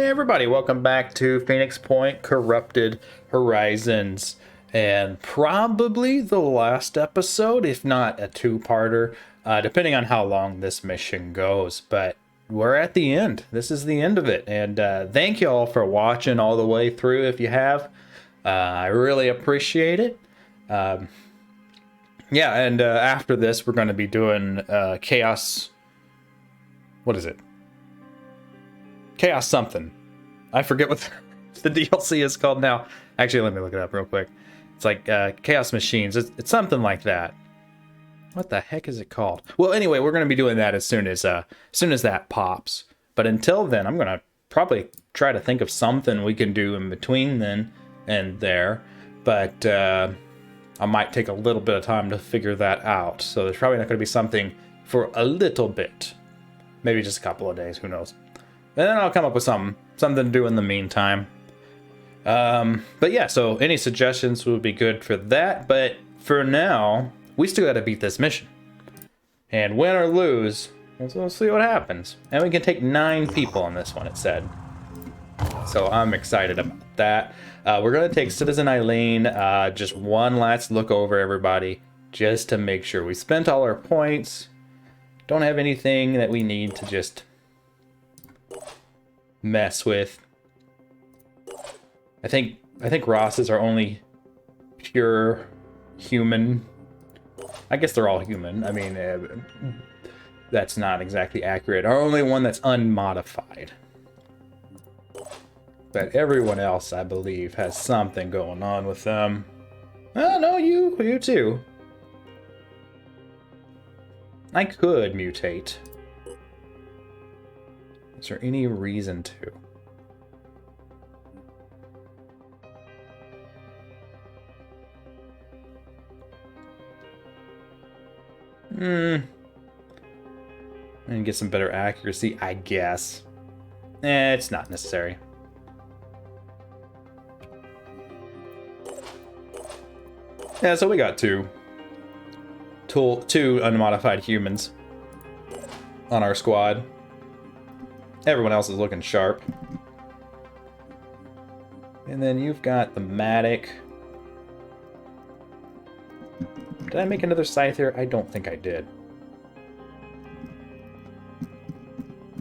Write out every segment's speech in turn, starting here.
Everybody, welcome back to Phoenix Point Corrupted Horizons, and probably the last episode, if not a two-parter, depending on how long this mission goes. But we're at the end. This is the end of it, and thank you all for watching all the way through. If you have, I really appreciate it. Yeah, and after this, we're going to be doing Chaos. What is it? Chaos something. I forget what the DLC is called now. Actually, let me look it up real quick. It's like Chaos Machines. It's something like that. What the heck is it called? Well, anyway, we're going to be doing that as soon as that pops. But until then, I'm going to probably try to think of something we can do in between then and there. But I might take a little bit of time to figure that out. So there's probably not going to be something for a little bit. Maybe just a couple of days. Who knows? And then I'll come up with something to do in the meantime. But yeah, so any suggestions would be good for that. But for now, we still got to beat this mission. And win or lose, we'll see what happens. And we can take 9 people on this one, it said. So I'm excited about that. We're going to take Citizen Eileen. Just one last look over everybody, just to make sure we spent all our points. Don't have anything that we need to just mess with. I think Ross is our only pure human. I guess they're all human. I mean, that's not exactly accurate. Our only one that's unmodified. But everyone else, I believe, has something going on with them. Oh, no, you too. I could mutate. Is there any reason to? And get some better accuracy, I guess. It's not necessary. Yeah, so we got two unmodified humans on our squad. Everyone else is looking sharp. And then you've got the Matic. Did I make another scythe here? I don't think I did.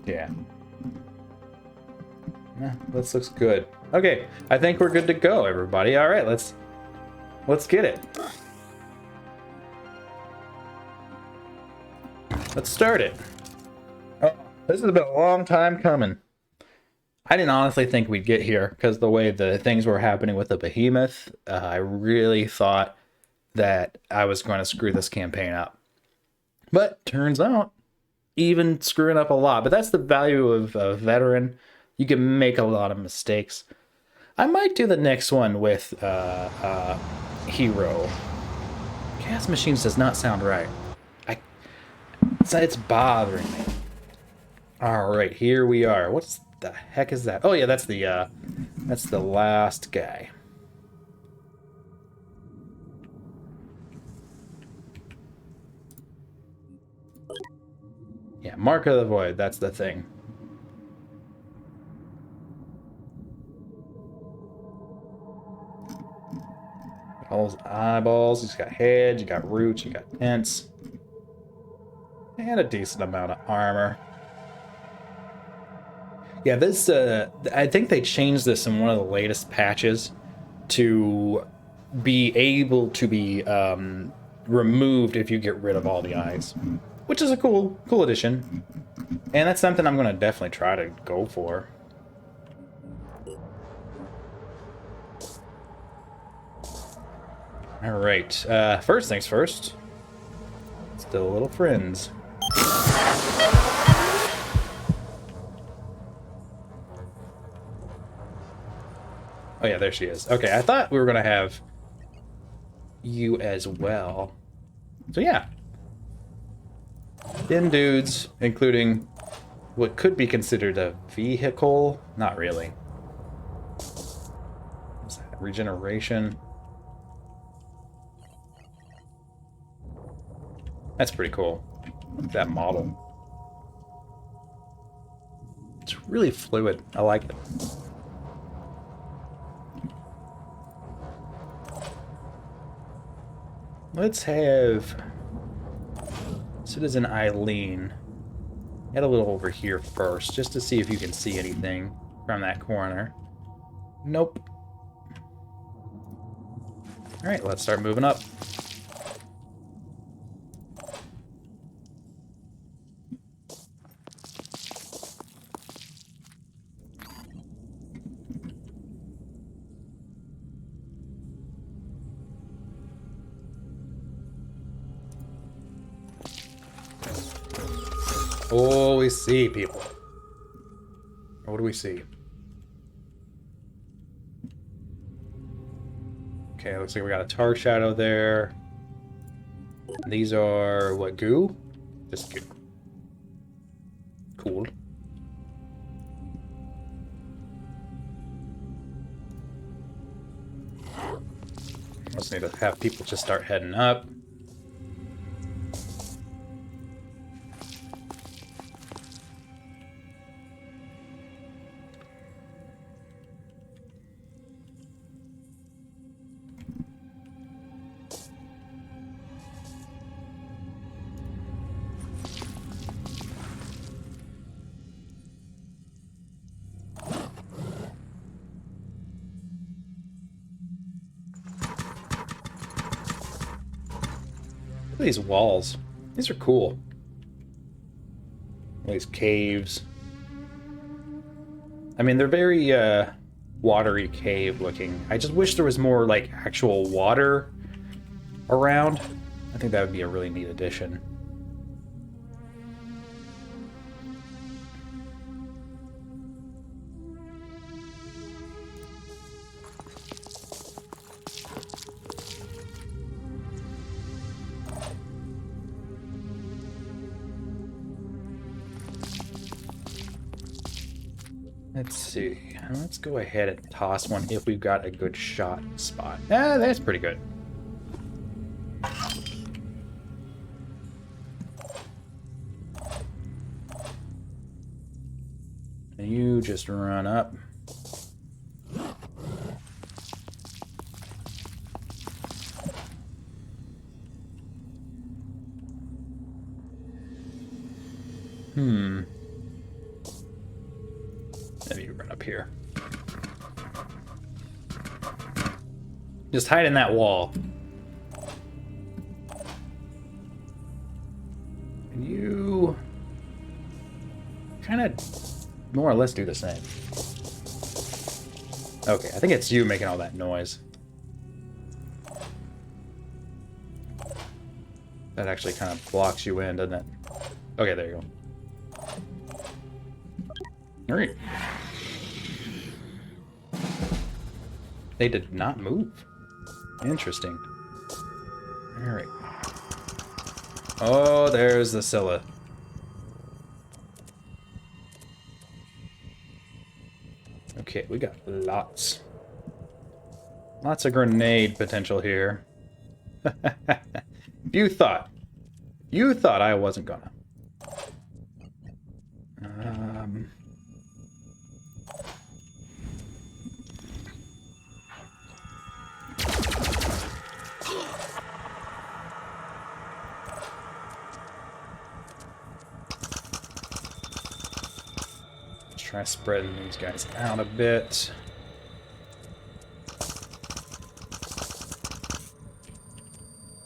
Yeah. This looks good. Okay, I think we're good to go, everybody. All right, let's get it. Let's start it. Oh, this has been a long time coming. I didn't honestly think we'd get here because the way the things were happening with the behemoth, I really thought that I was going to screw this campaign up. But turns out, even screwing up a lot. But that's the value of a veteran. You can make a lot of mistakes. I might do the next one with Hero. Chaos Machines does not sound right. It's bothering me. Alright, here we are. What the heck is that? Oh yeah, that's the last guy. Yeah, Mark of the Void, that's the thing. All those eyeballs, he's got heads, you got roots, you got tents. And a decent amount of armor. Yeah, this, I think they changed this in one of the latest patches to be able to be removed if you get rid of all the eyes. Which is a cool addition. And that's something I'm going to definitely try to go for. Alright, first things first. Still little friends. Oh yeah, there she is. Okay, I thought we were gonna have you as well. So yeah. 10 dudes, including what could be considered a vehicle. Not really. What's that? Regeneration. That's pretty cool. Look at that model. It's really fluid. I like it. Let's have Citizen Eileen head a little over here first, just to see if you can see anything from that corner. Nope. Alright, let's start moving up. Oh, we see people. What do we see? Okay, looks like we got a tar shadow there. These are, what, goo? Just goo. Cool. Just need to have people just start heading up. Look at these walls. These are cool. All these caves. I mean, they're very watery cave looking. I just wish there was more like actual water around. I think that would be a really neat addition. Let's see. Let's go ahead and toss one if we've got a good shot spot. Ah, that's pretty good. And you just run up. Maybe you run up here. Just hide in that wall. And you kind of more or less do the same. Okay, I think it's you making all that noise. That actually kind of blocks you in, doesn't it? Okay, there you go. Alright. They did not move. Interesting. Alright. Oh, there's the Scylla. Okay, we got lots. Lots of grenade potential here. You thought I wasn't gonna. Try spreading these guys out a bit.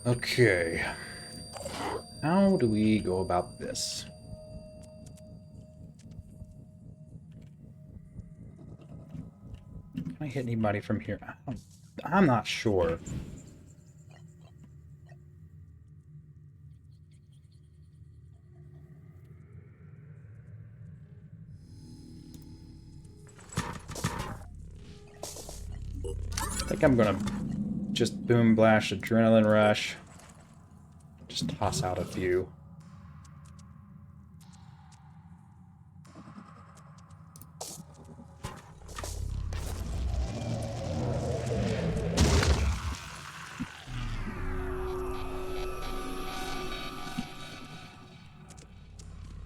Okay. How do we go about this? Can I hit anybody from here? I'm not sure. I think I'm gonna just boom blast adrenaline rush. Just toss out a few.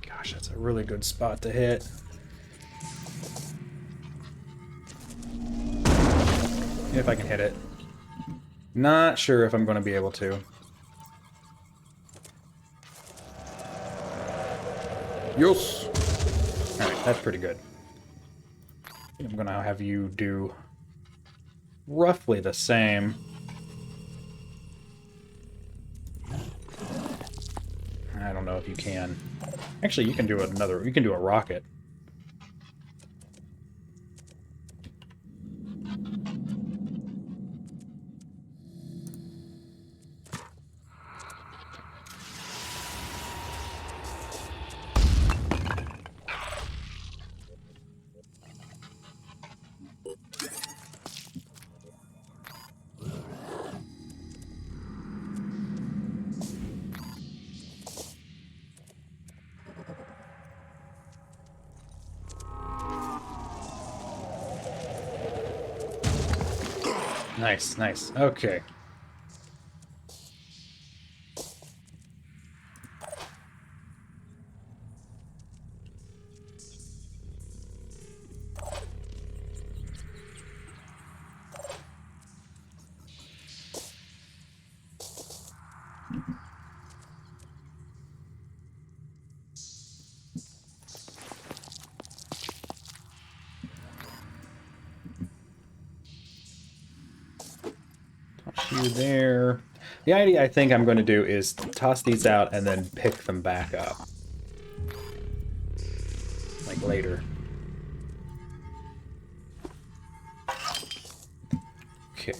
Gosh, that's a really good spot to hit. If I can hit it. Not sure if I'm going to be able to. Yes! Alright, that's pretty good. I'm going to have you do roughly the same. I don't know if you can. Actually, you can do another. You can do a rocket. Nice, nice. Okay. Toss you there. The idea I think I'm going to do is toss these out and then pick them back up. Like later. Okay.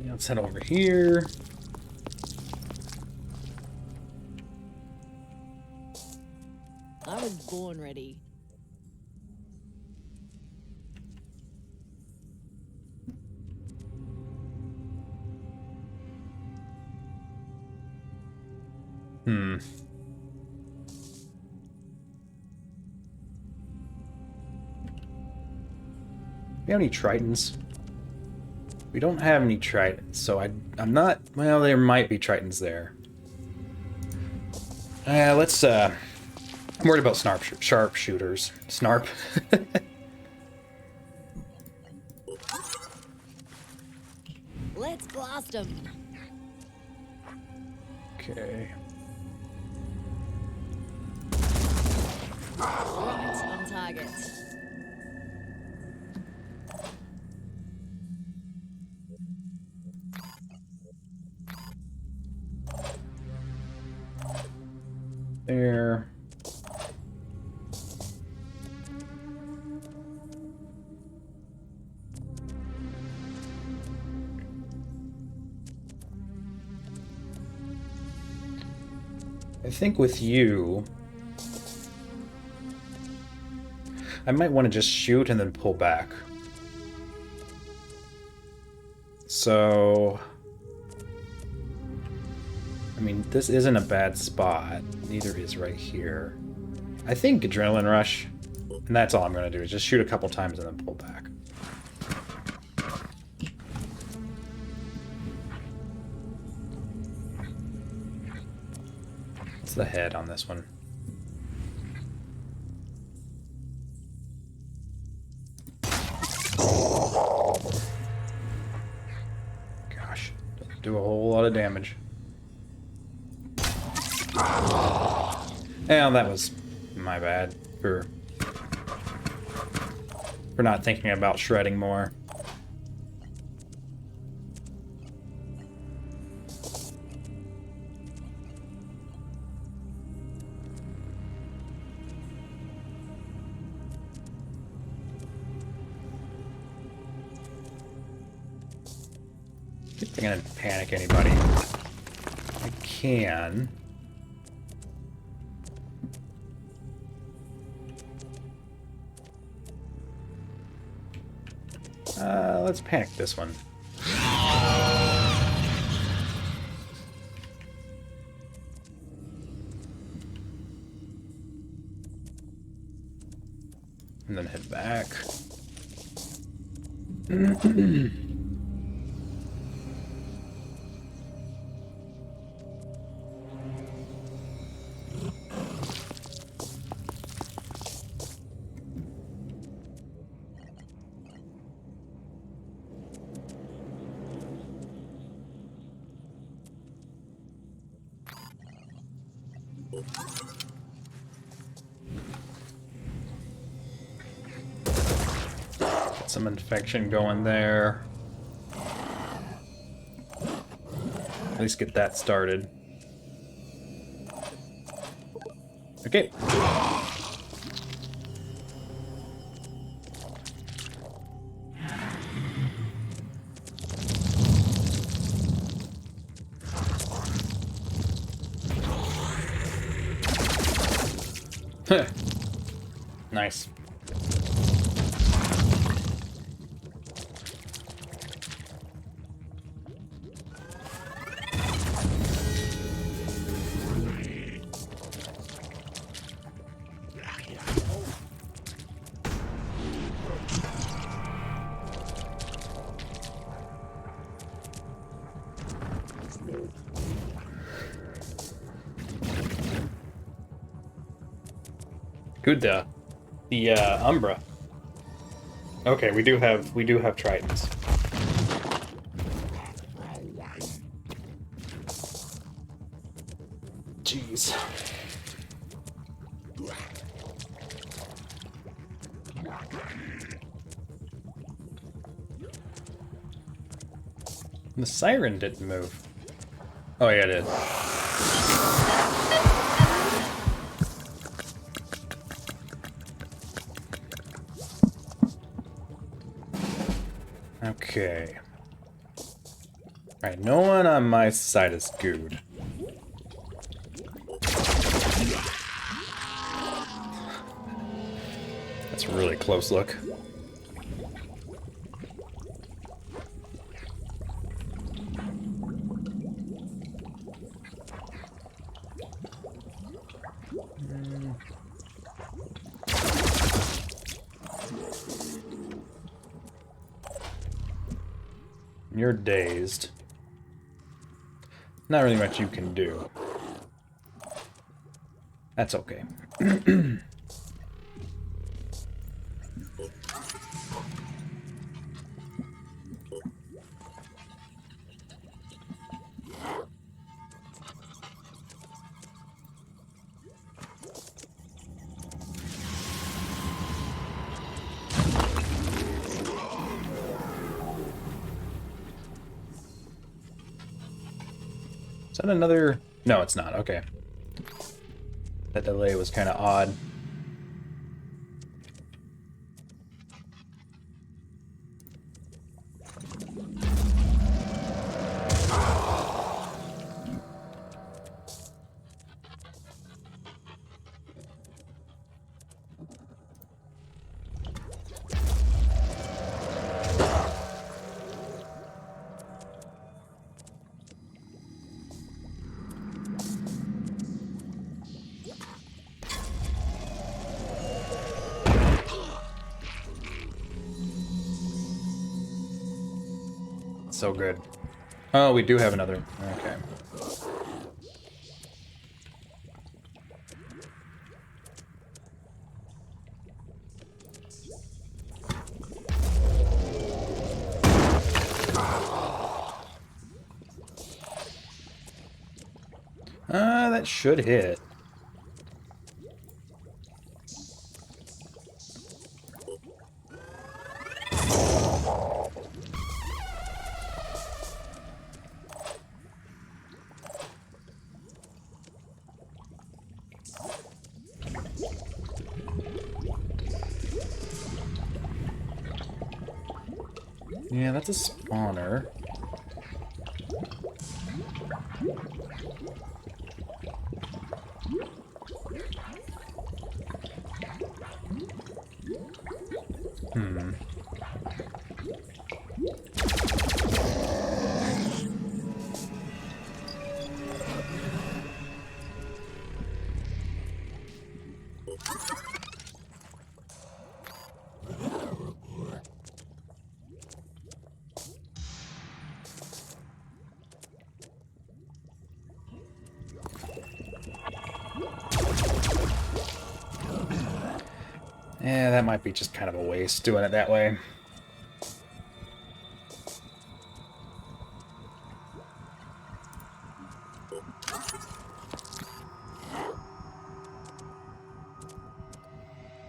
Let's head over here. I was born ready. Hmm. We have any tritons? We don't have any tritons, so I'm not... Well, there might be tritons there. Let's, I'm worried about sharpshooters. Snarp. Let's blast them. Okay. Right on target. There. I think with you, I might want to just shoot and then pull back. So, I mean, this isn't a bad spot. Neither is right here. I think Adrenaline Rush, and that's all I'm going to do, is just shoot a couple times and then pull back. What's the head on this one? Gosh, doesn't do a whole lot of damage. And that was my bad for not thinking about shredding more. If I'm gonna panic anybody, I can. Let's panic this one. And then head back. Some infection going there. At least get that started. Okay. Nice. Good, the Umbra. Okay, we do have Tritons. Jeez. The siren didn't move. Oh yeah, it did. Okay. Alright, no one on my side is good. That's a really close look. You're dazed. Not really much you can do. That's okay. Is that another? No, it's not. Okay. That delay was kind of odd. So good. Oh, we do have another. Okay. That should hit. Yeah, that's a spawner. Yeah, that might be just kind of a waste doing it that way.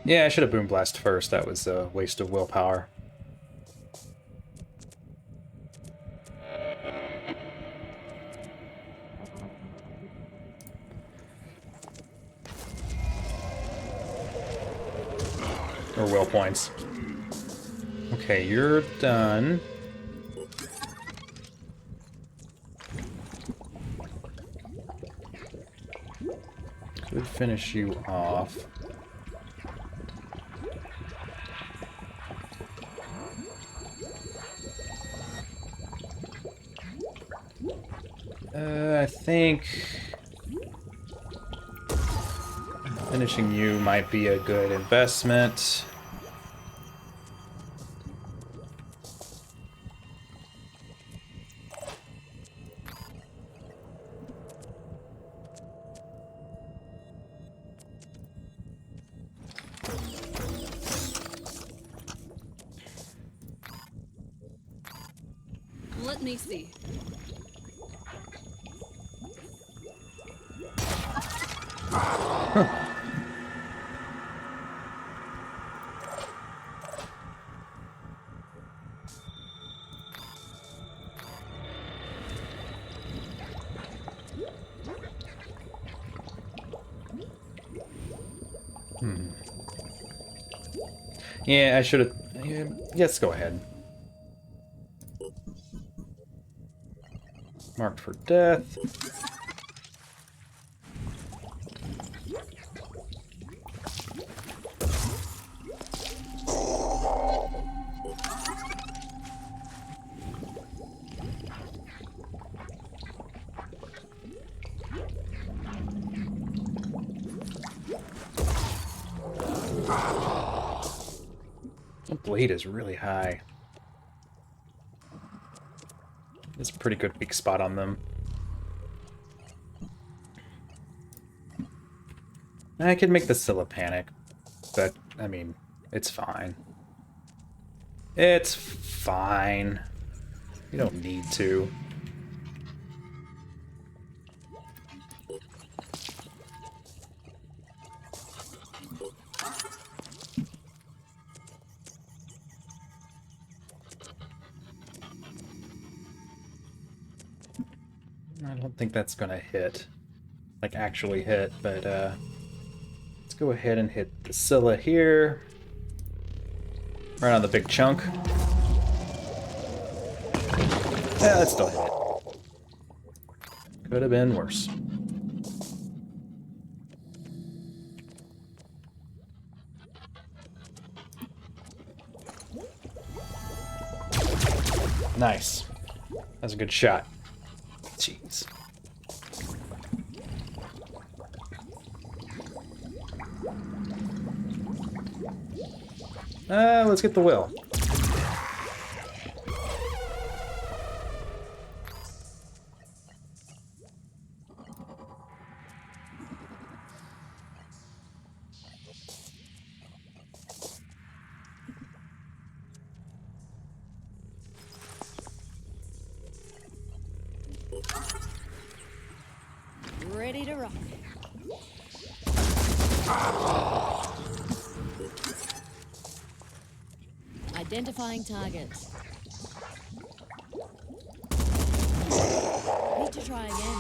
Yeah, I should have Boom Blast first. That was a waste of willpower. Or will points. Okay, you're done. Could finish you off. I think finishing you might be a good investment. Let me see. Yeah, I should have... Yeah, let's go ahead. Marked for death. The blade is really high. It's a pretty good weak spot on them. I could make the Scylla panic, but, I mean, it's fine. It's fine. You don't need to. I don't think that's gonna hit. Like, actually hit, but, let's go ahead and hit the Scylla here. Right on the big chunk. Yeah, that still hit. Could have been worse. Nice. That's a good shot. Jeez. Let's get the will. Ready to rock. Identifying targets. Need to try again.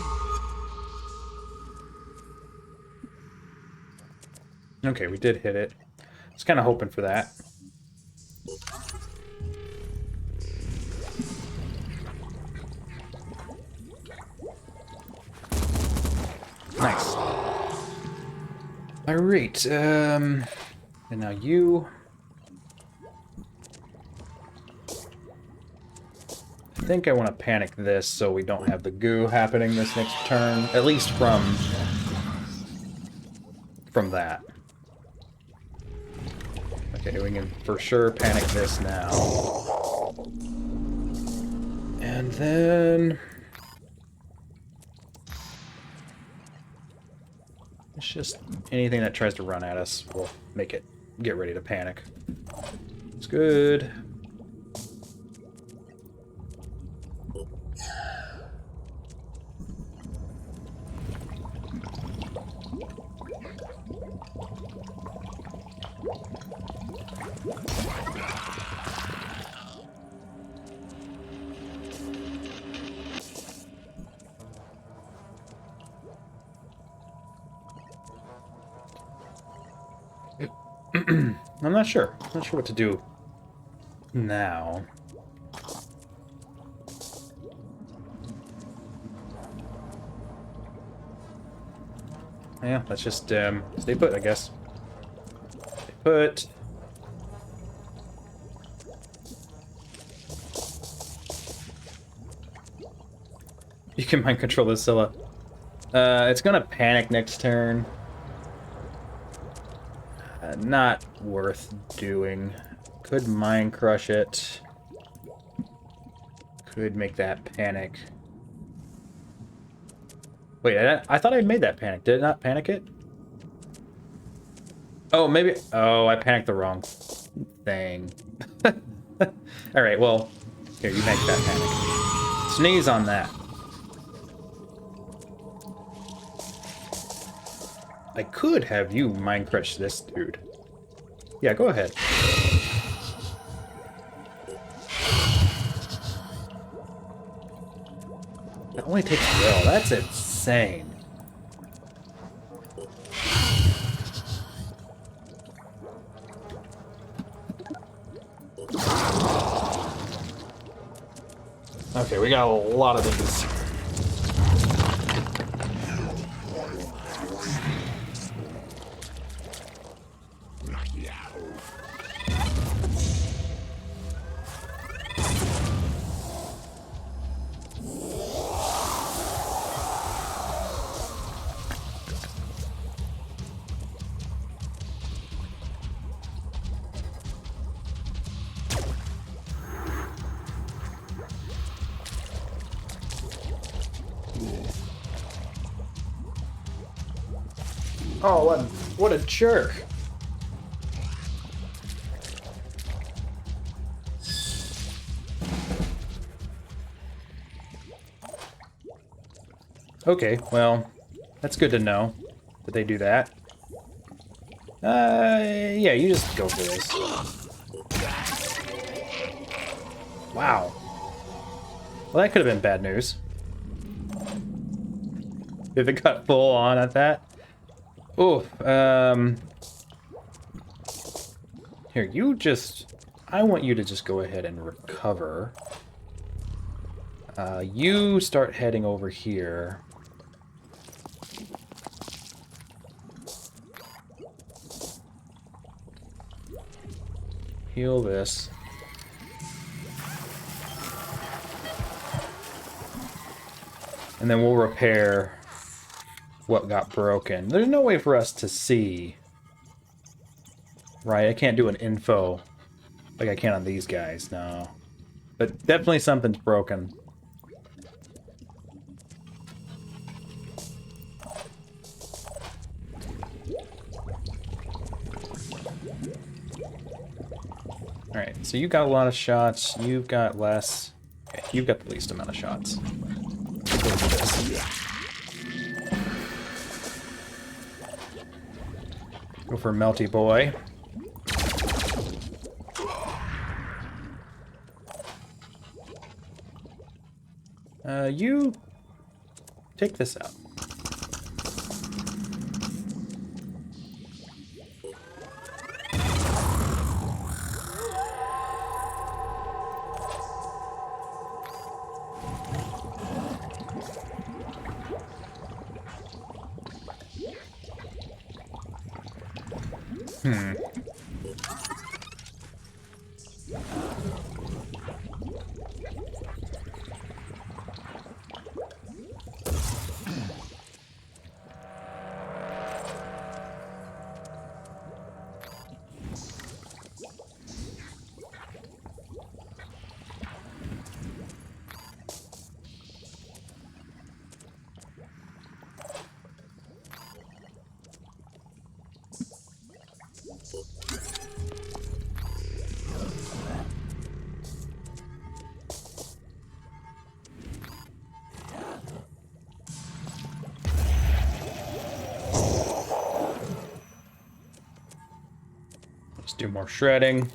Okay, we did hit it. I was kind of hoping for that. Nice. Alright, and now you. I think I want to panic this so we don't have the goo happening this next turn, at least from that. Okay, we can for sure panic this now. And then... it's just anything that tries to run at us, we'll make it get ready to panic. It's good. I'm not sure. I'm not sure what to do now. Yeah, let's just stay put, I guess. Stay put. You can mind control this Scylla. It's gonna panic next turn. Not worth doing. Could mind crush it. Could make that panic. Wait, I thought I made that panic. Did it not panic it? Oh, maybe... oh, I panicked the wrong thing. Alright, well, here, you make that panic. Sneeze on that. I could have you mind crush this dude. Yeah, go ahead. That only takes will. That's insane. Okay, we got a lot of these. Oh, what a jerk. Okay, well, that's good to know that they do that. Yeah, you just go for this. Wow. Well, that could have been bad news. If it got full on at that. Oh, here, you just... I want you to just go ahead and recover. You start heading over here. Heal this. And then we'll repair what got broken. There's no way for us to see. Right, I can't do an info like I can on these guys, no. But definitely something's broken. Alright, so you got a lot of shots, you've got less. Okay, you've got the least amount of shots. Let's go for this. Go for Melty Boy. You take this out. Let's do more shredding.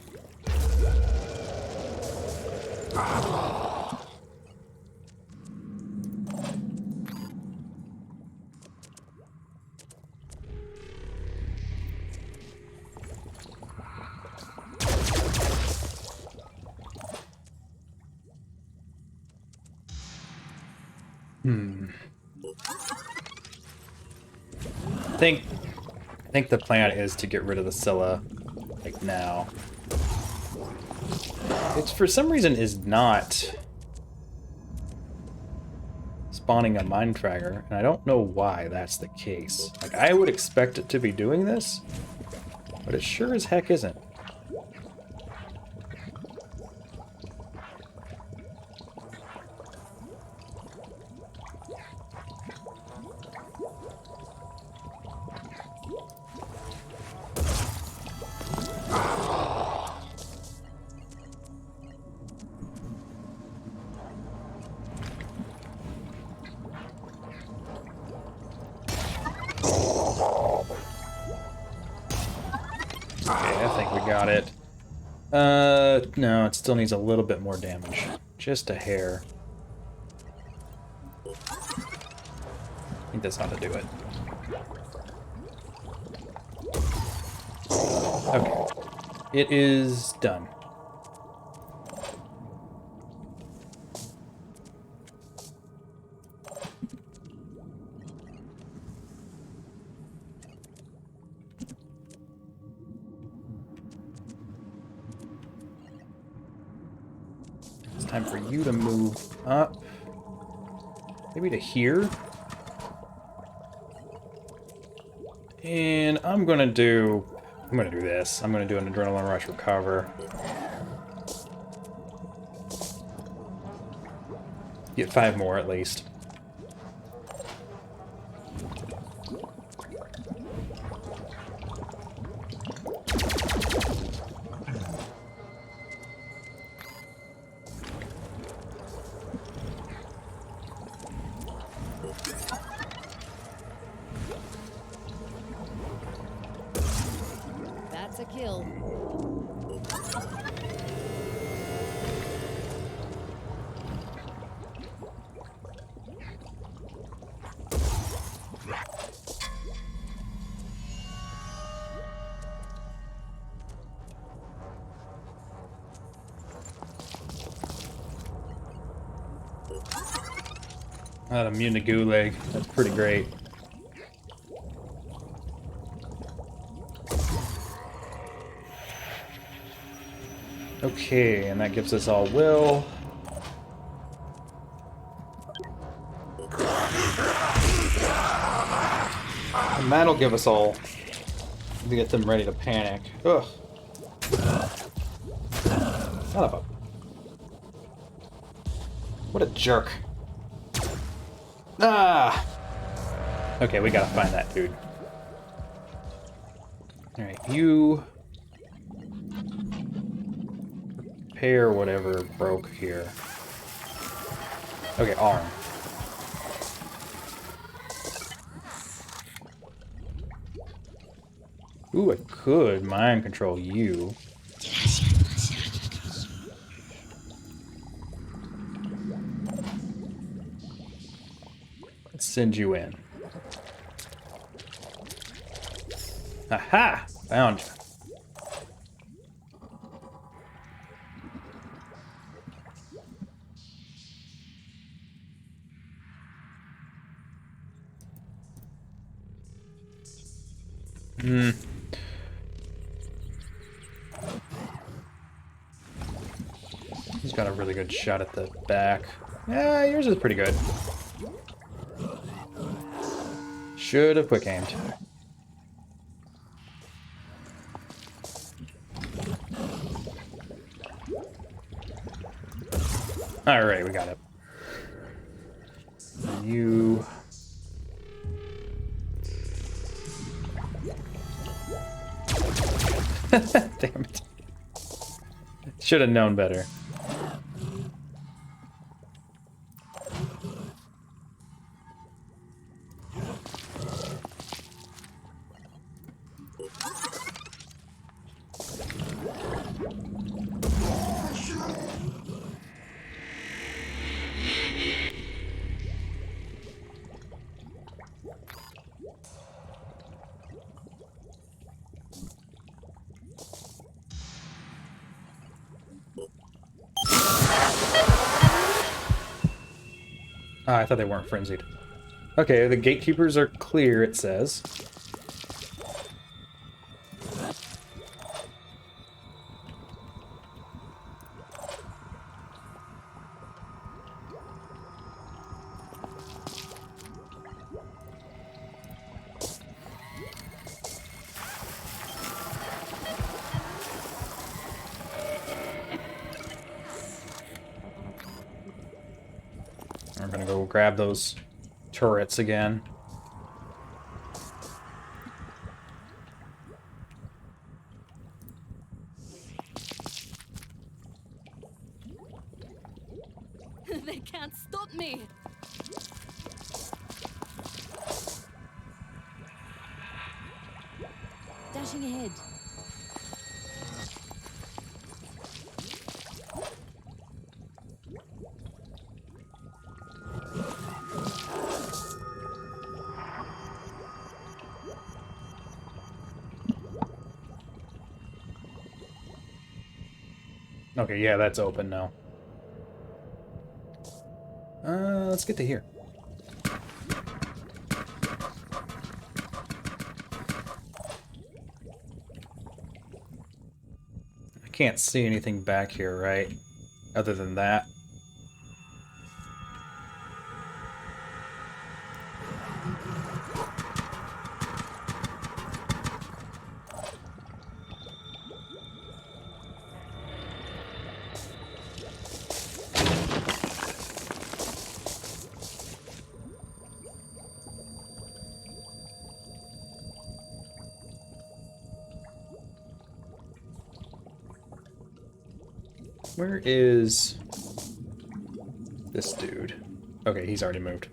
I think the plan is to get rid of the Scylla, like now. It's for some reason is not spawning a mine fragger, and I don't know why that's the case. Like, I would expect it to be doing this, but it sure as heck isn't. Okay, I think we got it. No, it still needs a little bit more damage. Just a hair. I think that's how to do it. Okay. It is done. It's time for you to move up. Maybe to here. And I'm gonna do this. I'm gonna do an adrenaline rush recover. Get 5 more at least. That's a kill. Not immune to gulag. That's pretty great. Okay, and that gives us all will. And that'll give us all to get them ready to panic. Ugh. Son of a... What a jerk. Ah! Okay, we gotta find that dude. Alright, you... repair whatever broke here. Okay, arm. Ooh, I could mind control you. Let's send you in. Aha! Found you. He's got a really good shot at the back. Yeah, yours is pretty good. Should have quick aimed. Alright, we got it. You... Damn it. Should have known better. Ah, I thought they weren't frenzied. Okay, the gatekeepers are clear, it says. We're gonna go grab those turrets again. They can't stop me. Dashing ahead. Okay, yeah, that's open now. Let's get to here. I can't see anything back here, right? Other than that. Where is this dude? Okay, he's already moved.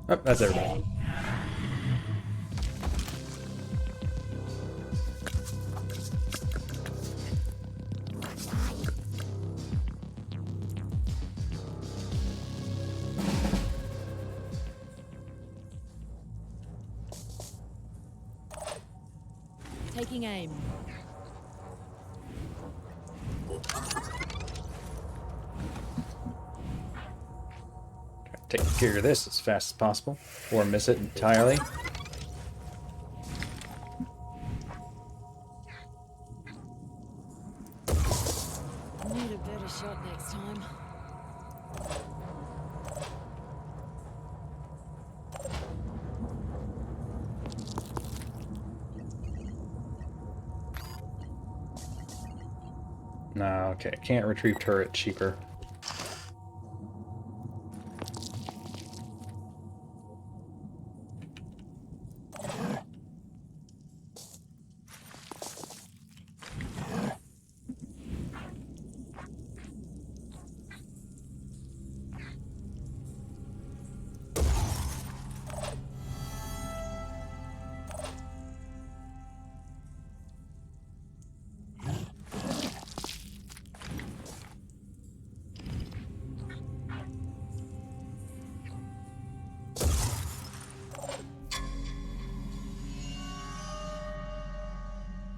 Oh, that's everybody. Taking aim. Take care of this as fast as possible, or miss it entirely. Need a better shot next time. No, okay, can't retrieve turret cheaper.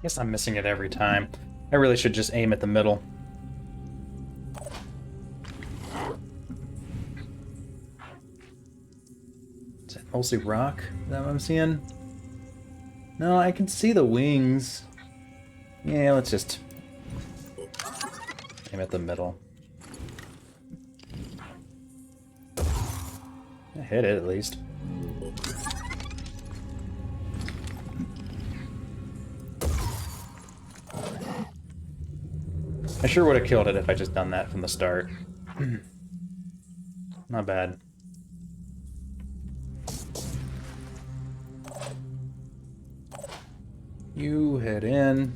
Guess I'm missing it every time. I really should just aim at the middle. Is that mostly rock? Is that what I'm seeing? No, I can see the wings. Yeah, let's just aim at the middle. I hit it at least. I sure would have killed it if I just done that from the start. Not bad. You head in.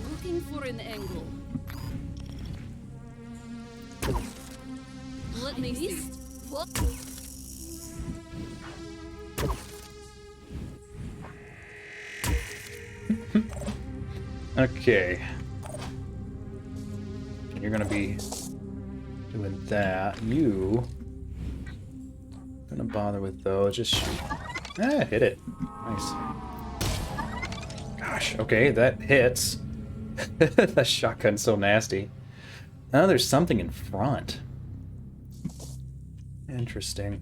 Looking for an angle. Let me see. What? Okay. You're gonna be doing that. You gonna bother with those. Just shoot. Ah, hit it. Nice. Gosh, okay, that hits. That shotgun's so nasty. Oh, there's something in front. Interesting.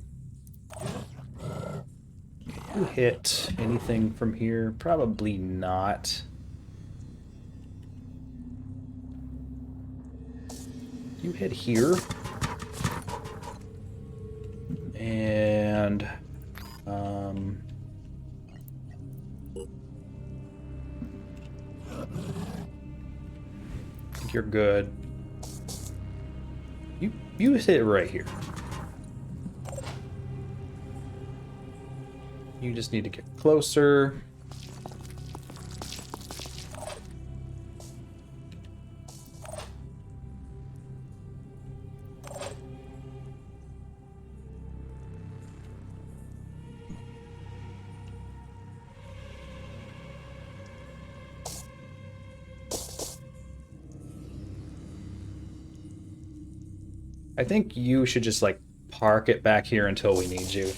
You hit anything from here? Probably not. You hit here. And I think you're good. You hit it right here. You just need to get closer. I think you should just, like, park it back here until we need you.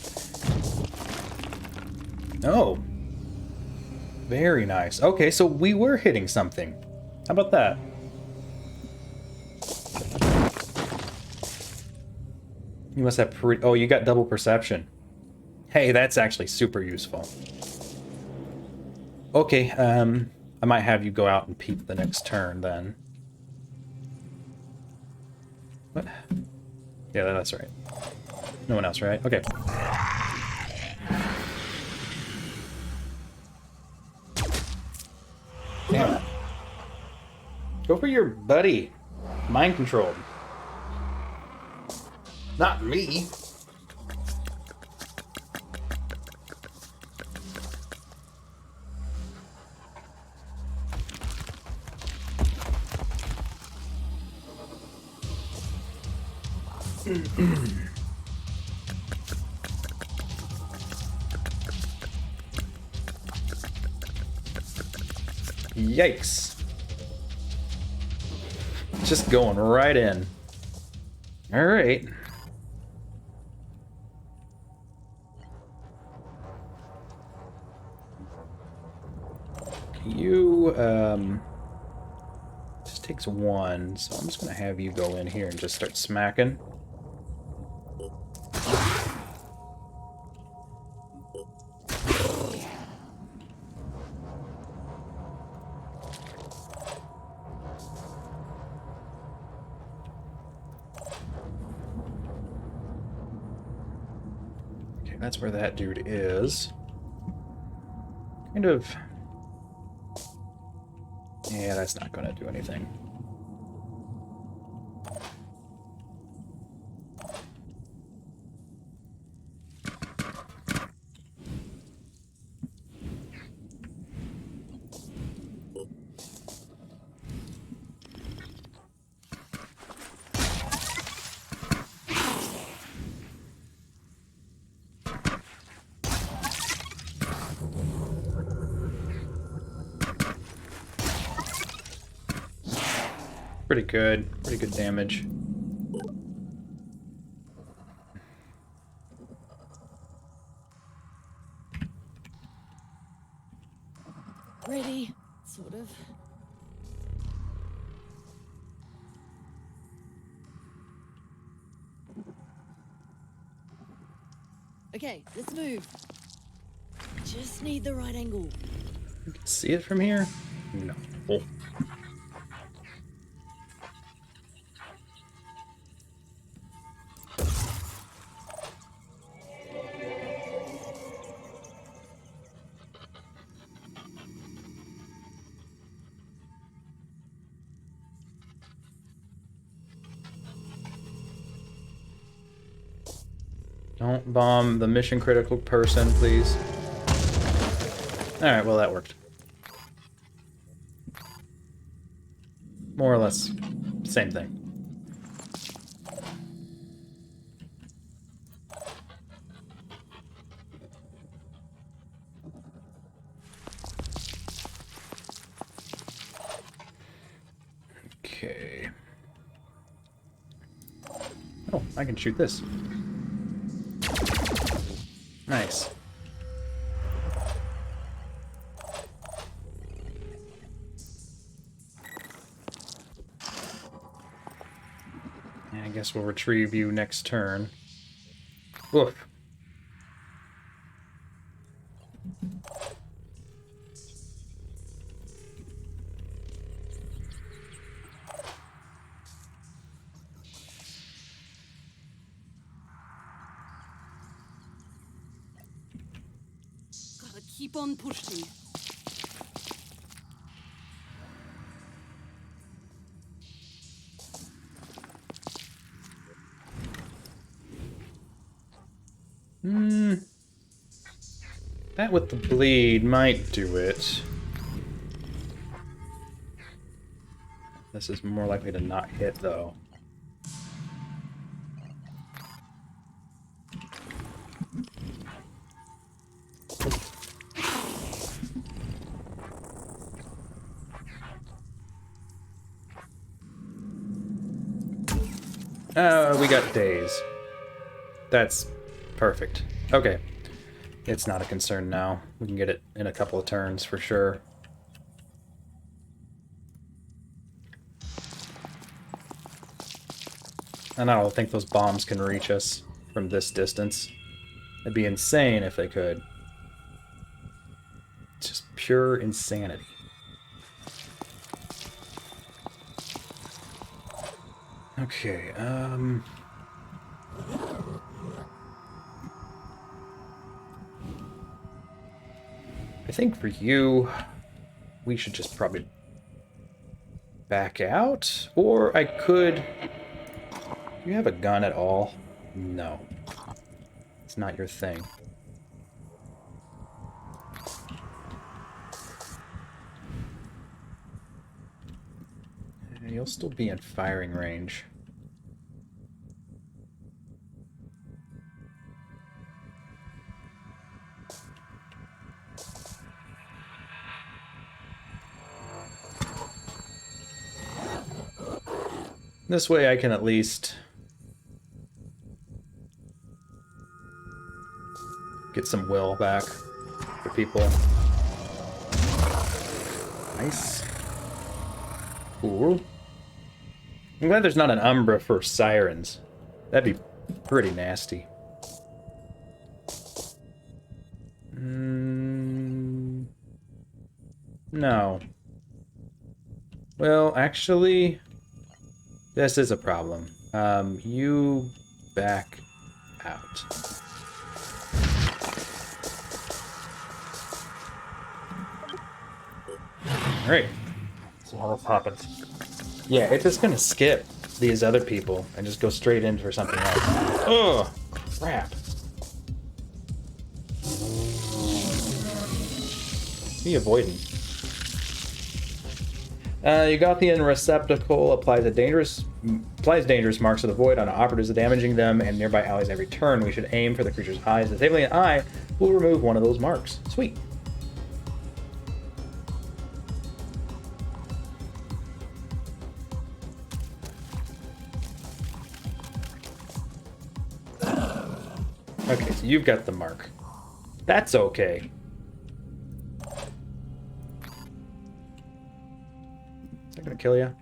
Oh. Very nice. Okay, so we were hitting something. How about that? You must have oh, you got double perception. Hey, that's actually super useful. Okay, I might have you go out and peep the next turn then. What? Yeah, that's right. No one else, right? Okay. Damn it. Go for your buddy. Mind controlled. Not me. Yikes. Just going right in. All right. You, just takes one, so I'm just gonna have you go in here and just start smacking. Okay, that's where that dude is. Kind of... Yeah, that's not going to do anything. Pretty good damage. Ready, sort of. Okay, let's move. Just need the right angle. You can see it from here? No. Oh. Don't bomb the mission critical person, please. Alright, well that worked. More or less, same thing. Okay. Oh, I can shoot this. Nice. I guess we'll retrieve you next turn. Woof. Gotta keep on pushing. That with the bleed might do it. This is more likely to not hit, though. We got days. That's perfect. Okay. It's not a concern now. We can get it in a couple of turns for sure. And I don't think those bombs can reach us from this distance. It'd be insane if they could. It's just pure insanity. Okay, I think for you, we should just probably back out, or I could... Do you have a gun at all? No. It's not your thing. You'll still be in firing range. This way I can at least get some will back for people. Nice. Cool. I'm glad there's not an Umbra for sirens. That'd be pretty nasty. No. Well, actually, this is a problem. You back out. Alright. See how this happens. Yeah, it's just gonna skip these other people and just go straight in for something else. Oh, crap. What are you avoiding? You got the receptacle, applies dangerous marks of the void on operatives, damaging them and nearby allies every turn. We should aim for the creature's eyes. Disabling an eye will remove one of those marks. Sweet. Okay, so you've got the mark. That's okay. Is that gonna kill you?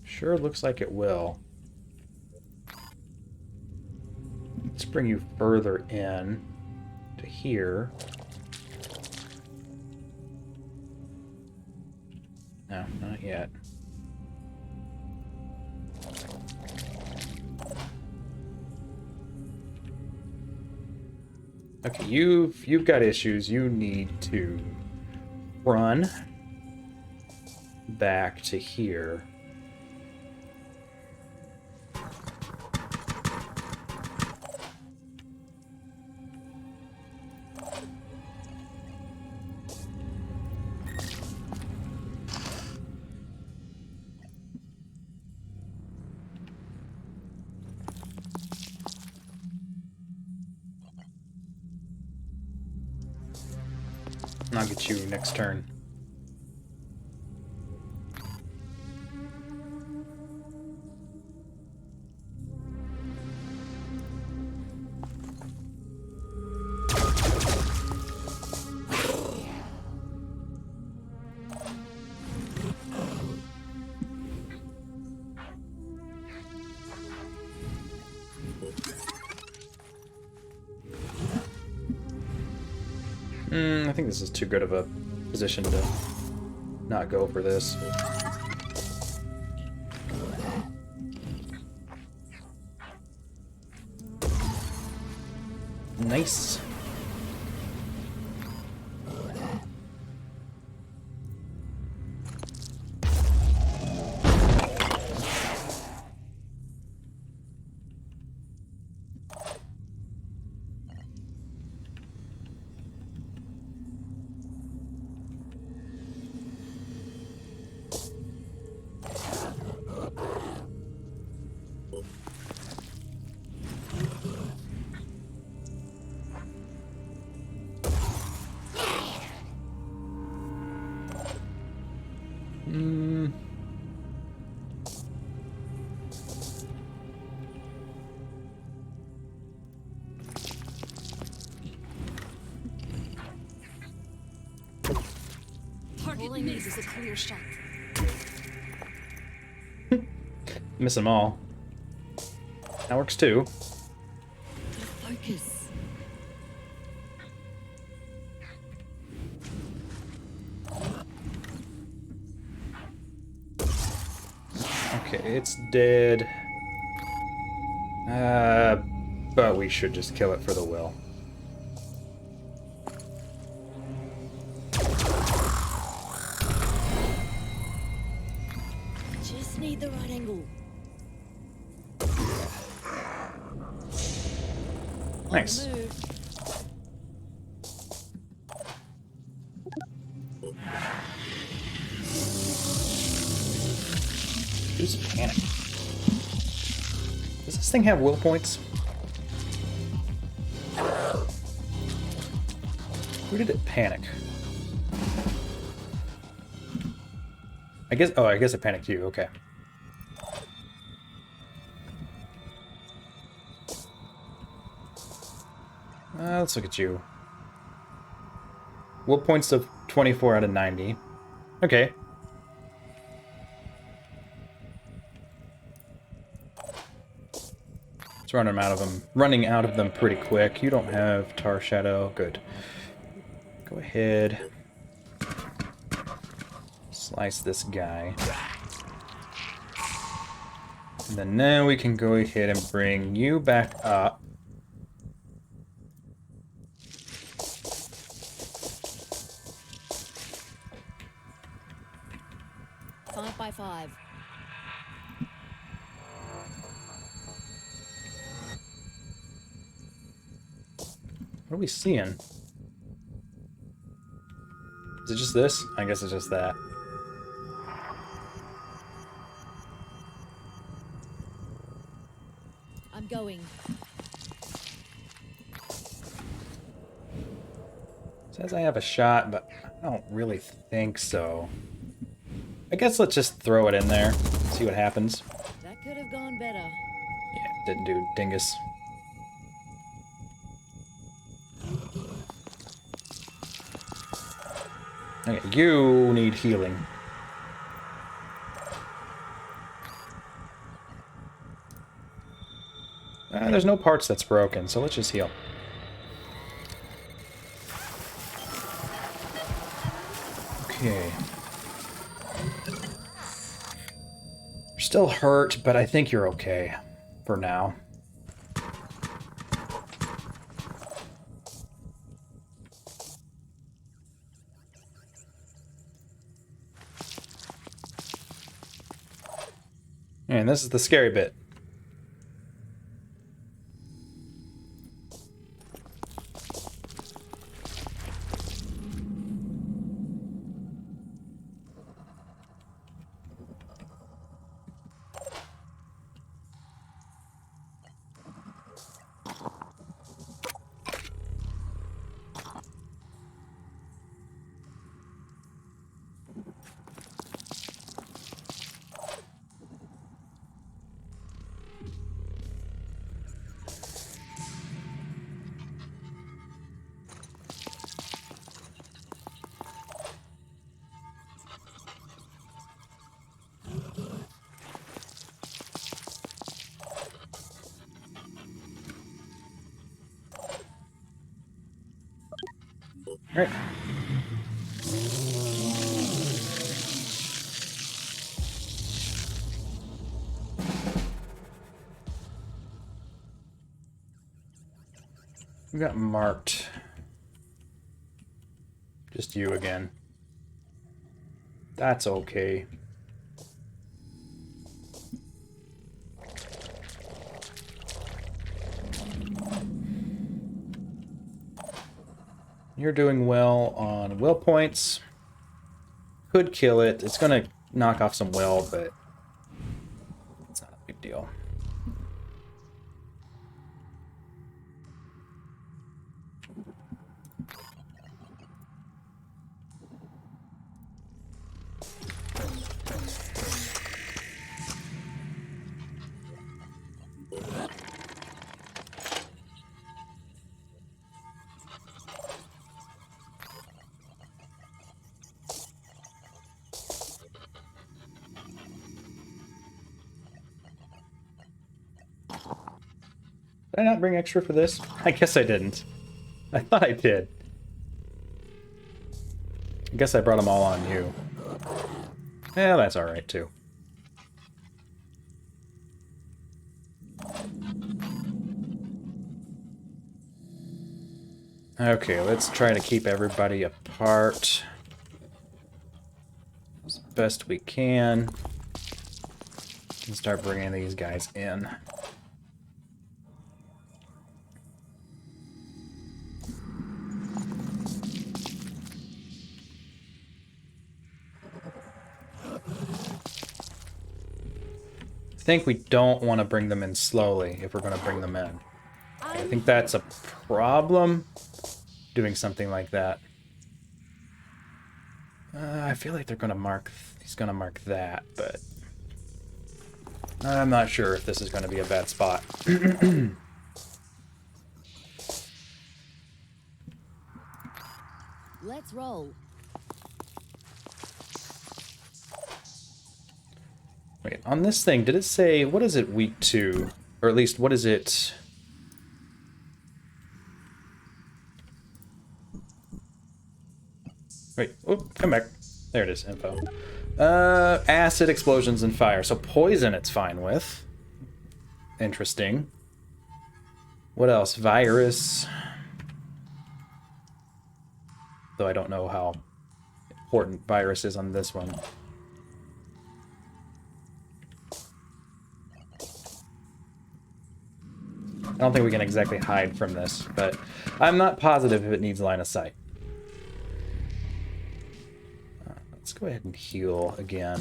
Sure looks like it will. Let's bring you further in to here. No, not yet. Okay, you've got issues. You need to run back to here. And I'll get you next turn. I think this is too good of a position to not go for this. Nice. Target needs is a clear shot. Miss them all. That works too. Focus. Okay, it's dead. But we should just kill it for the will. Just need the right angle. Nice. On the move. Who's panic? Does this thing have will points? Who did it panic? I guess it panicked you, okay. Let's look at you. Will points of 24 out of 90. Okay. Let's run them out of them. Running out of them pretty quick. You don't have Tar Shadow. Good. Go ahead. Slice this guy. And then now we can go ahead and bring you back up. 5 by 5. What are we seeing? Is it just this? I guess it's just that. I'm going. Says I have a shot, but I don't really think so. I guess let's just throw it in there, see what happens. That could have gone better. Yeah, didn't do dingus. Okay, you need healing. There's no parts that's broken, so let's just heal. Okay. You're still hurt, but I think you're okay for now. And this is the scary bit. Alright. We got marked. Just you again. That's okay. You're doing well on will points. Could kill it. It's gonna knock off some will, but it's not a big deal. Did I not bring extra for this? I guess I didn't. I thought I did. I guess I brought them all on you. Yeah, that's alright too. Okay, let's try to keep everybody apart as best we can. And start bringing these guys in. I think we don't want to bring them in slowly if we're going to bring them in. I think that's a problem, doing something like that. I feel like they're going to mark... He's going to mark that, but... I'm not sure if this is going to be a bad spot. Let's roll. Wait, on this thing, did it say, what is it weak to? Or at least, what is it? Wait, oh, come back. There it is, info. Acid, explosions, and fire. So poison it's fine with. Interesting. What else? Virus. Though I don't know how important virus is on this one. I don't think we can exactly hide from this, but I'm not positive if it needs line of sight. Let's go ahead and heal again.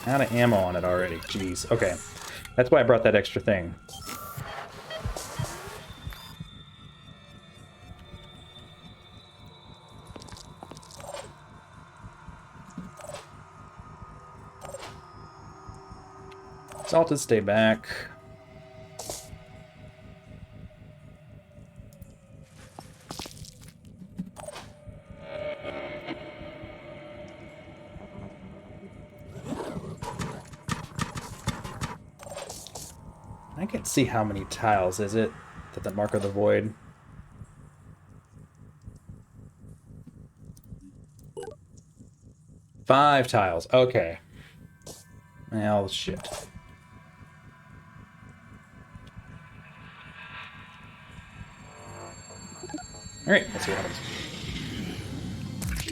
Out of ammo on it already. Jeez. Okay. That's why I brought that extra thing. Salted, stay back. I can't see how many tiles is it that the Mark of the Void. Five tiles. Okay. Well, shit. Alright, let's see what happens.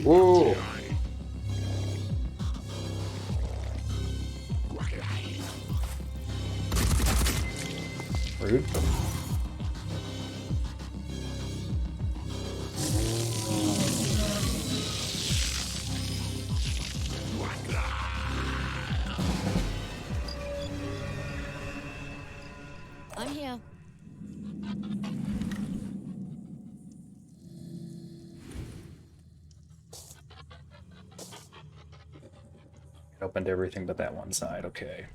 Whoa! Rude. I'm here. Opened everything but that one side, okay.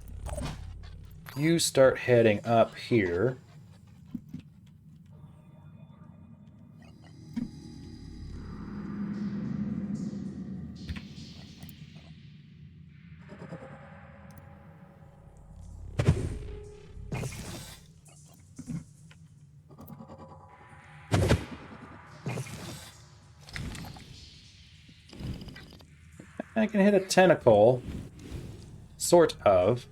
You start heading up here. I can hit a tentacle. Sort of.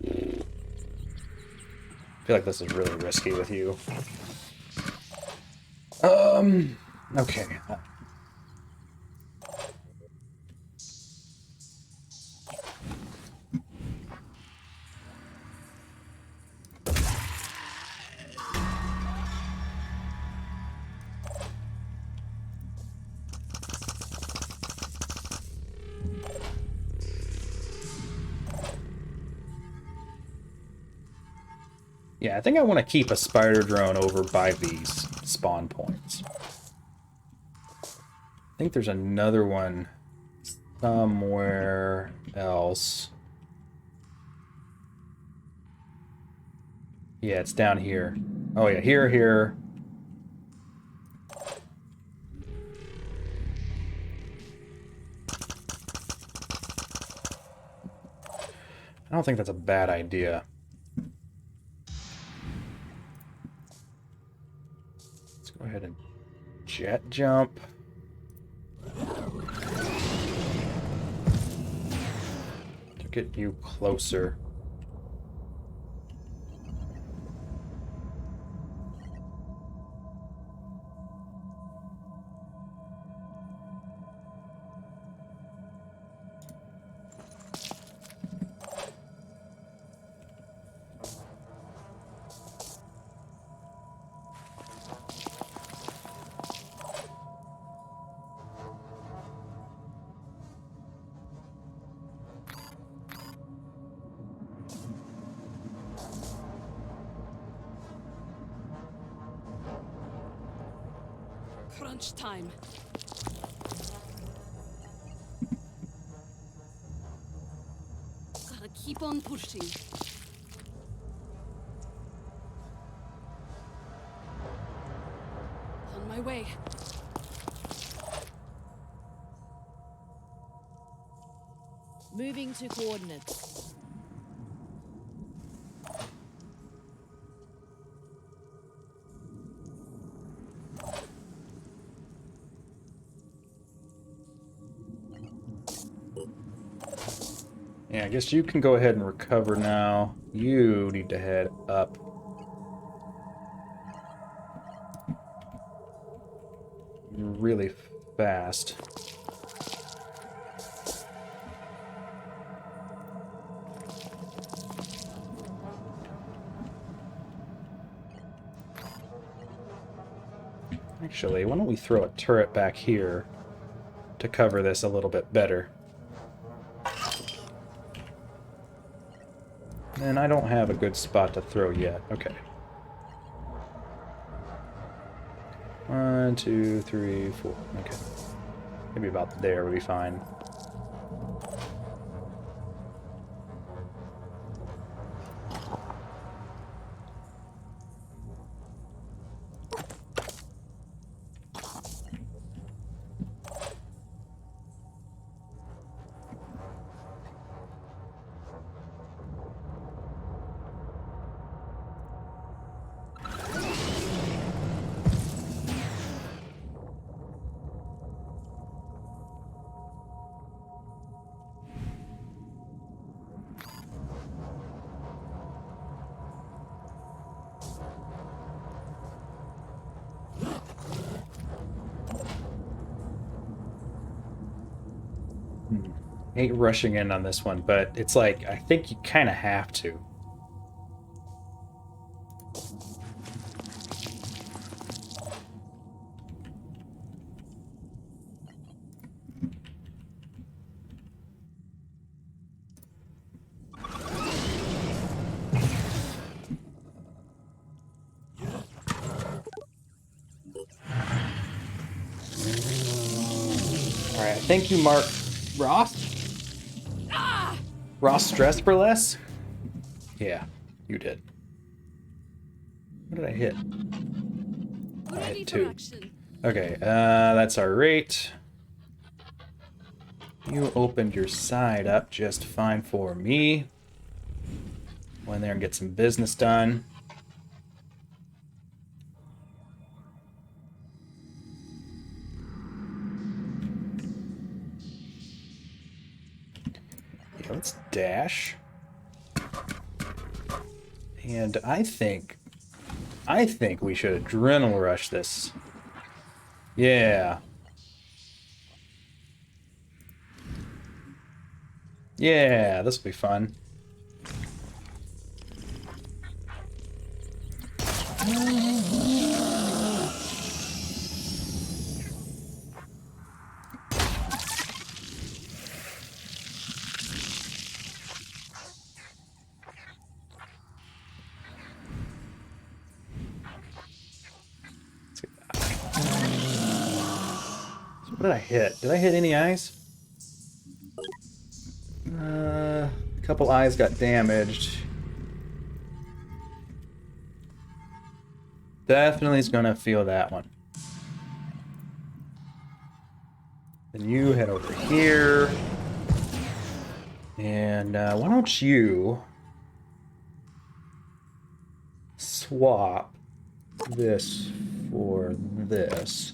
I feel like this is really risky with you. Okay. Yeah, I think I want to keep a spider drone over by these spawn points. I think there's another one somewhere else. Yeah, it's down here. Oh yeah, here. I don't think that's a bad idea. Let's go ahead and jet jump. To get you closer. Crunch time. Gotta keep on pushing. On my way. Moving to coordinates. Yeah, I guess you can go ahead and recover now. You need to head up. Really fast. Actually, why don't we throw a turret back here to cover this a little bit better. And I don't have a good spot to throw yet. Okay. 1, 2, 3, 4. Okay. Maybe about there would be fine. Hate rushing in on this one, but it's like, I think you kind of have to. Alright, thank you, Mark. Ross? Ross stressed for less? Yeah, you did. What did I hit? I hit 2. Okay, that's our rate. You opened your side up just fine for me. Go in there and get some business done. Let's dash. And I think we should adrenaline rush this. Yeah. Yeah, this will be fun. What did I hit? Did I hit any eyes? A couple eyes got damaged. Definitely is gonna feel that one. Then you head over here. And why don't you swap this for this?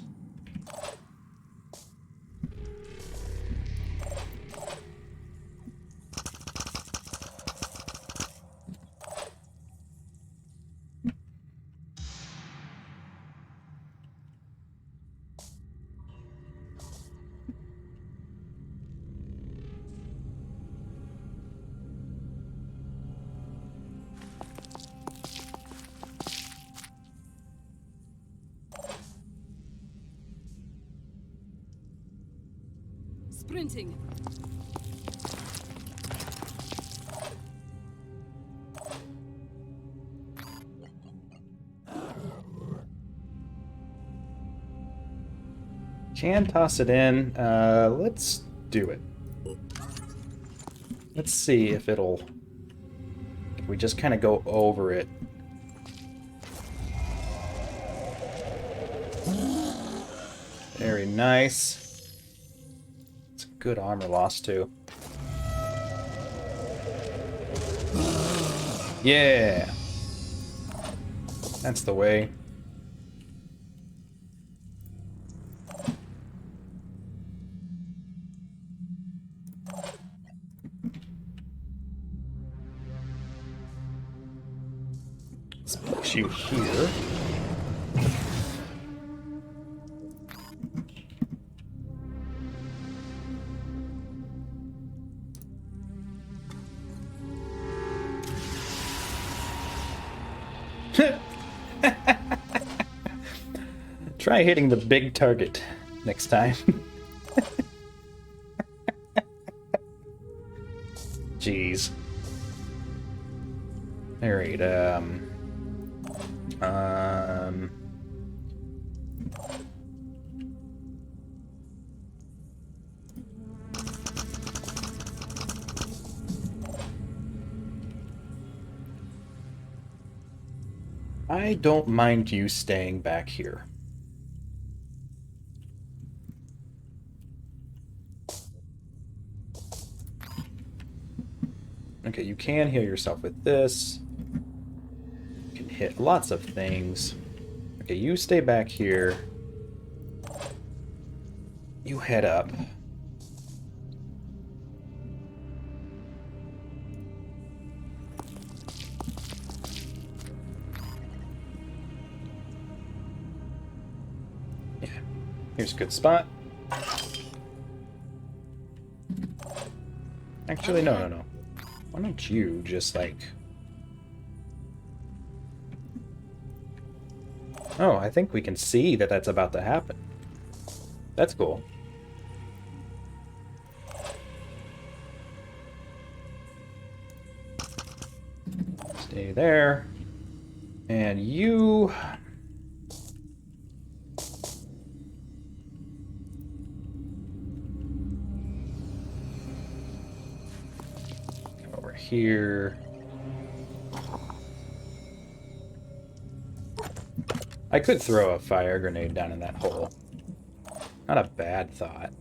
Sprinting. Can toss it in. Let's do it. Let's see if it'll... If we just kind of go over it. Very nice. It's a good armor loss, too. Yeah! That's the way. Let's push you here. Try hitting the big target next time. Jeez. Alright, I don't mind you staying back here. Okay, you can heal yourself with this. You can hit lots of things. Okay, you stay back here. You head up. Yeah, here's a good spot. Actually, no. Why don't you just, like... Oh, I think we can see that that's about to happen. That's cool. Stay there. And you... here. I could throw a fire grenade down in that hole. Not a bad thought.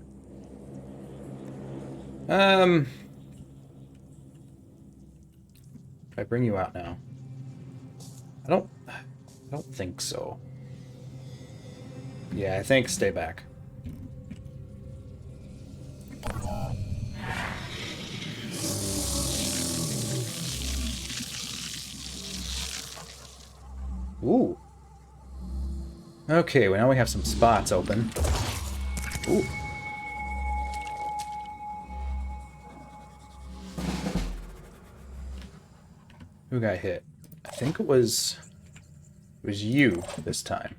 If I bring you out now. I don't think so. Yeah, I think stay back. Ooh. Okay, well now we have some spots open. Ooh. Who got hit? I think it was you this time.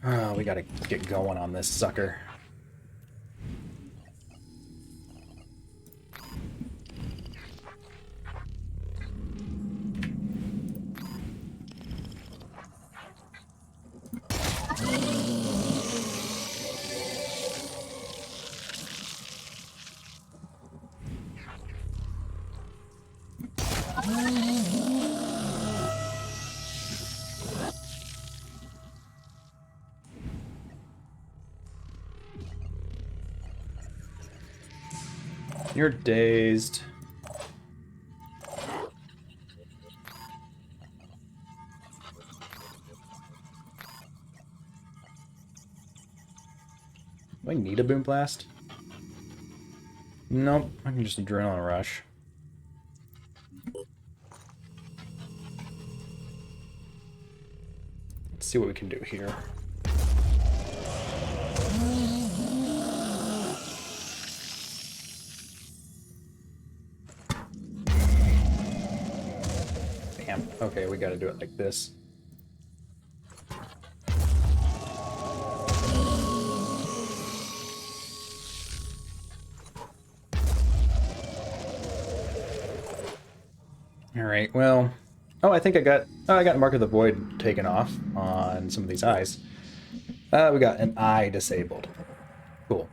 Oh, we gotta get going on this sucker. You're dazed. Do I need a boom blast? Nope, I can just adrenaline rush. Let's see what we can do here. Damn. Okay, we gotta do it like this. Alright, well... Oh, I think I got Mark of the Void taken off on some of these eyes. We got an eye disabled. Cool.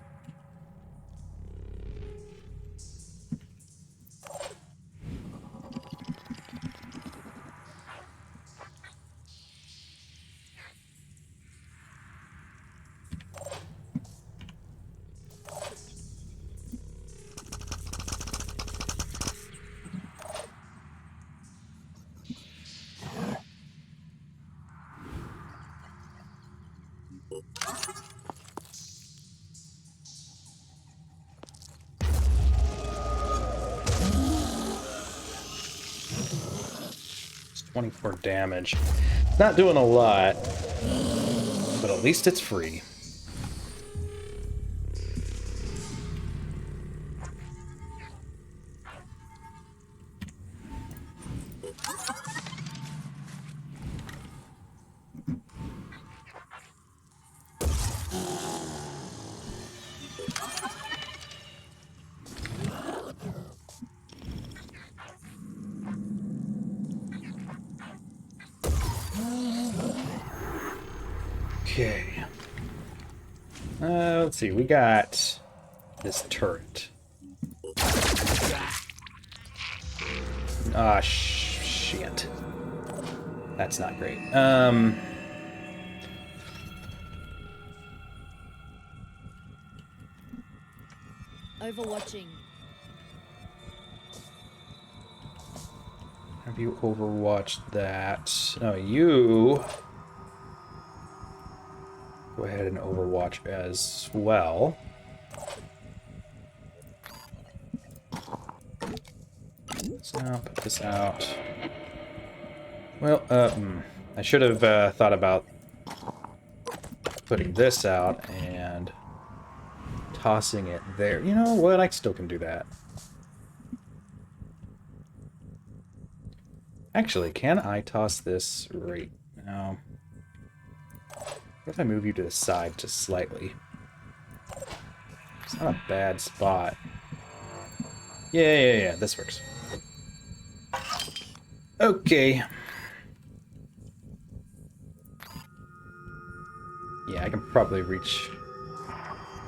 It's 24 damage. Not doing a lot, but at least it's free. Okay. Let's see. We got this turret. Ah, shit. That's not great. Overwatching. Have you overwatched that? Oh, you... Go ahead and overwatch as well. So now put this out. Well, I should have thought about putting this out and tossing it there. You know what? I still can do that. Actually, can I toss this right now? What if I move you to the side just slightly? It's not a bad spot. Yeah, this works. Okay. Yeah, I can probably reach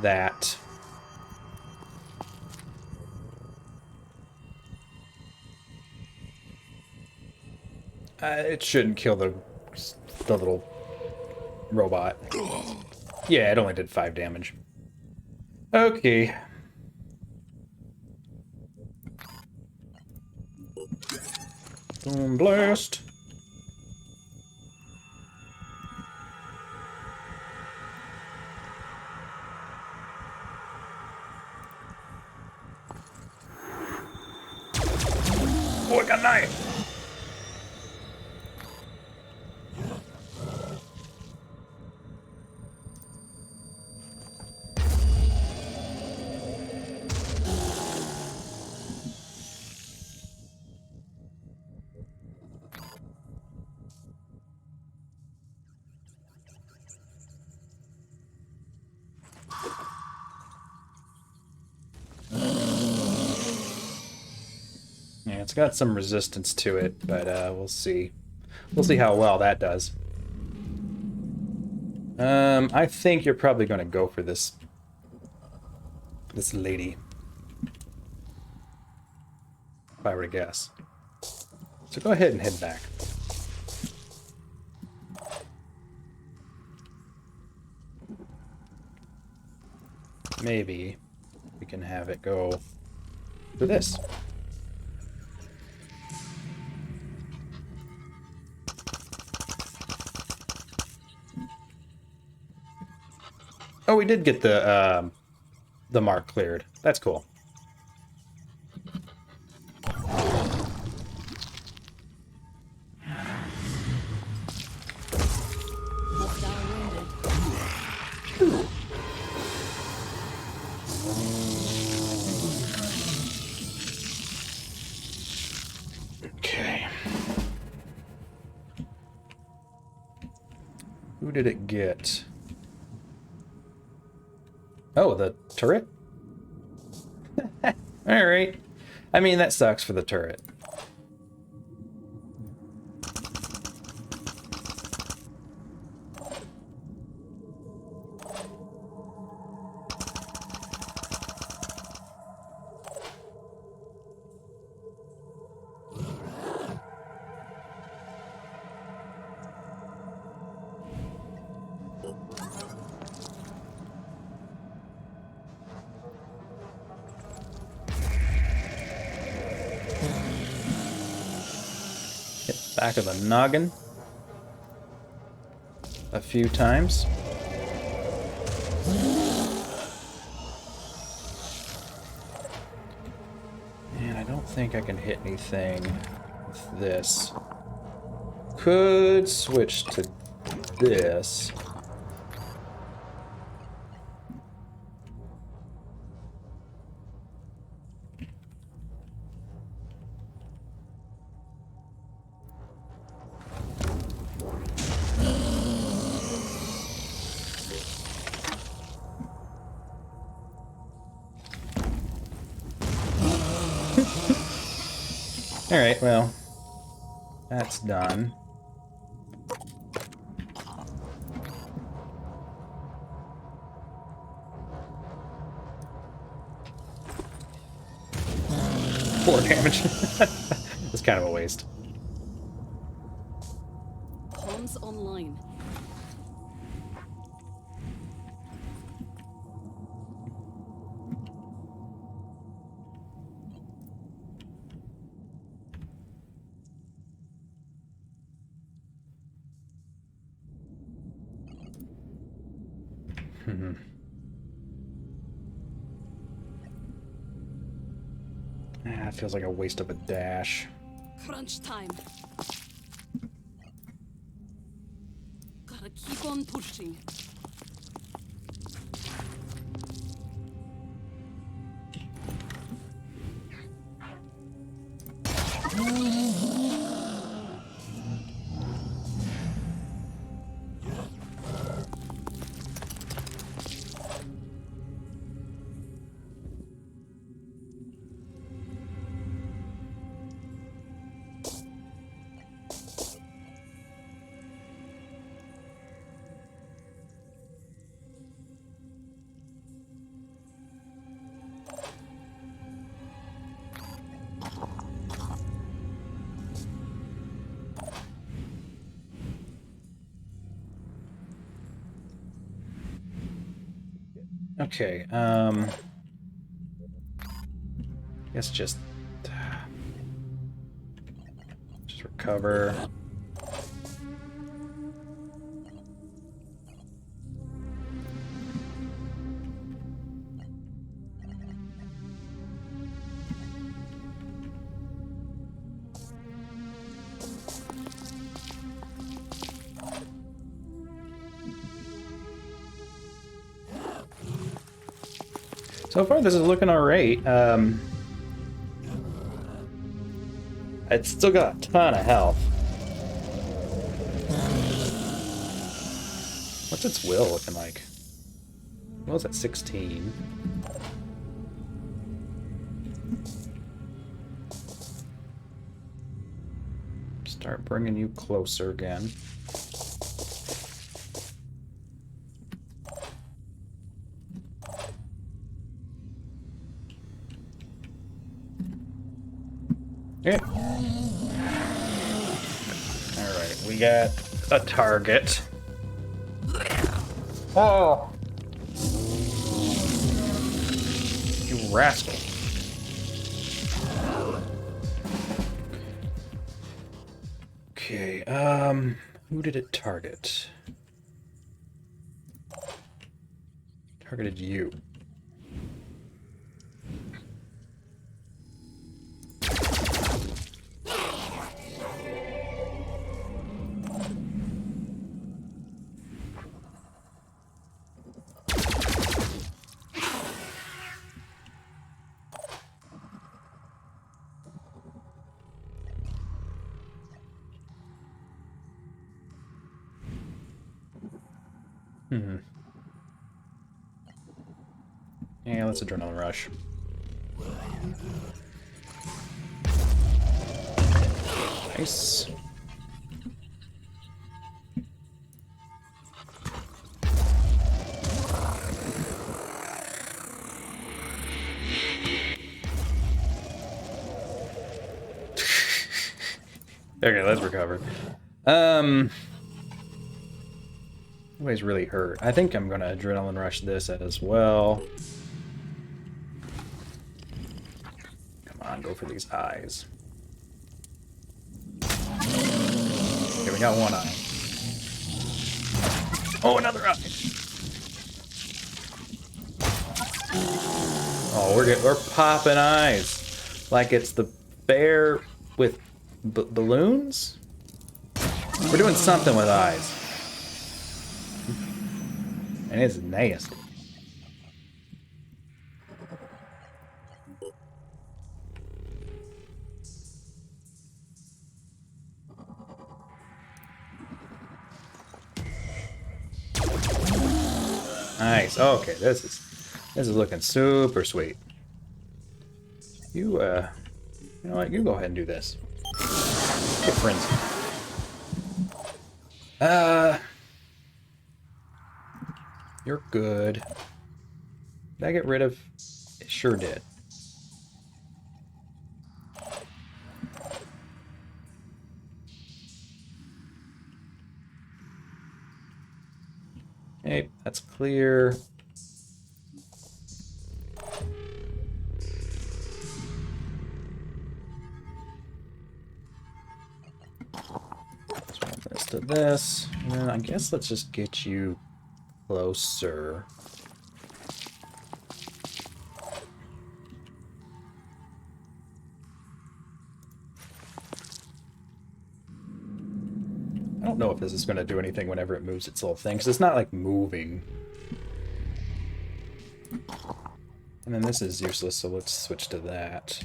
that. It shouldn't kill the little robot. Yeah, it only did 5 damage. Okay. Boom blast. Oh, I got a knife. Yeah, it's got some resistance to it, but we'll see. We'll see how well that does. I think you're probably going to go for this lady. If I were to guess. So go ahead and head back. Maybe we can have it go for this. Oh, we did get the mark cleared. That's cool. Okay. Who did it get? Oh, the turret? Alright. I mean, that sucks for the turret. Back of the noggin a few times. And I don't think I can hit anything with this. Could switch to this. Alright, well, that's done. Poor damage. It's kind of a waste. Comms online. It feels like a waste of a dash. Crunch time. Gotta keep on pushing. Okay, guess just recover. So far, this is looking alright. It's still got a ton of health. What's its will looking like? What was that, 16? Start bringing you closer again. Yeah. Alright, we got a target. Oh! You rascal. Okay, who did it target? Targeted you. Yeah, let's adrenaline rush. Nice. Okay, let's recover. Nobody's really hurt. I think I'm gonna adrenaline rush this as well. Come on, go for these eyes. Okay, we got one eye. Oh, another eye! Oh, we're popping eyes. Like it's the bear with balloons? We're doing something with eyes. And it's nasty. Nice. Okay, this is looking super sweet. You know what? You go ahead and do this. Get frenzy. You're good. Did I get rid of? It sure did. Okay, that's clear. Swap this to this. And then I guess let's just get you closer. I don't know if this is going to do anything whenever it moves its little thing, because it's not like moving. And then this is useless, so let's switch to that.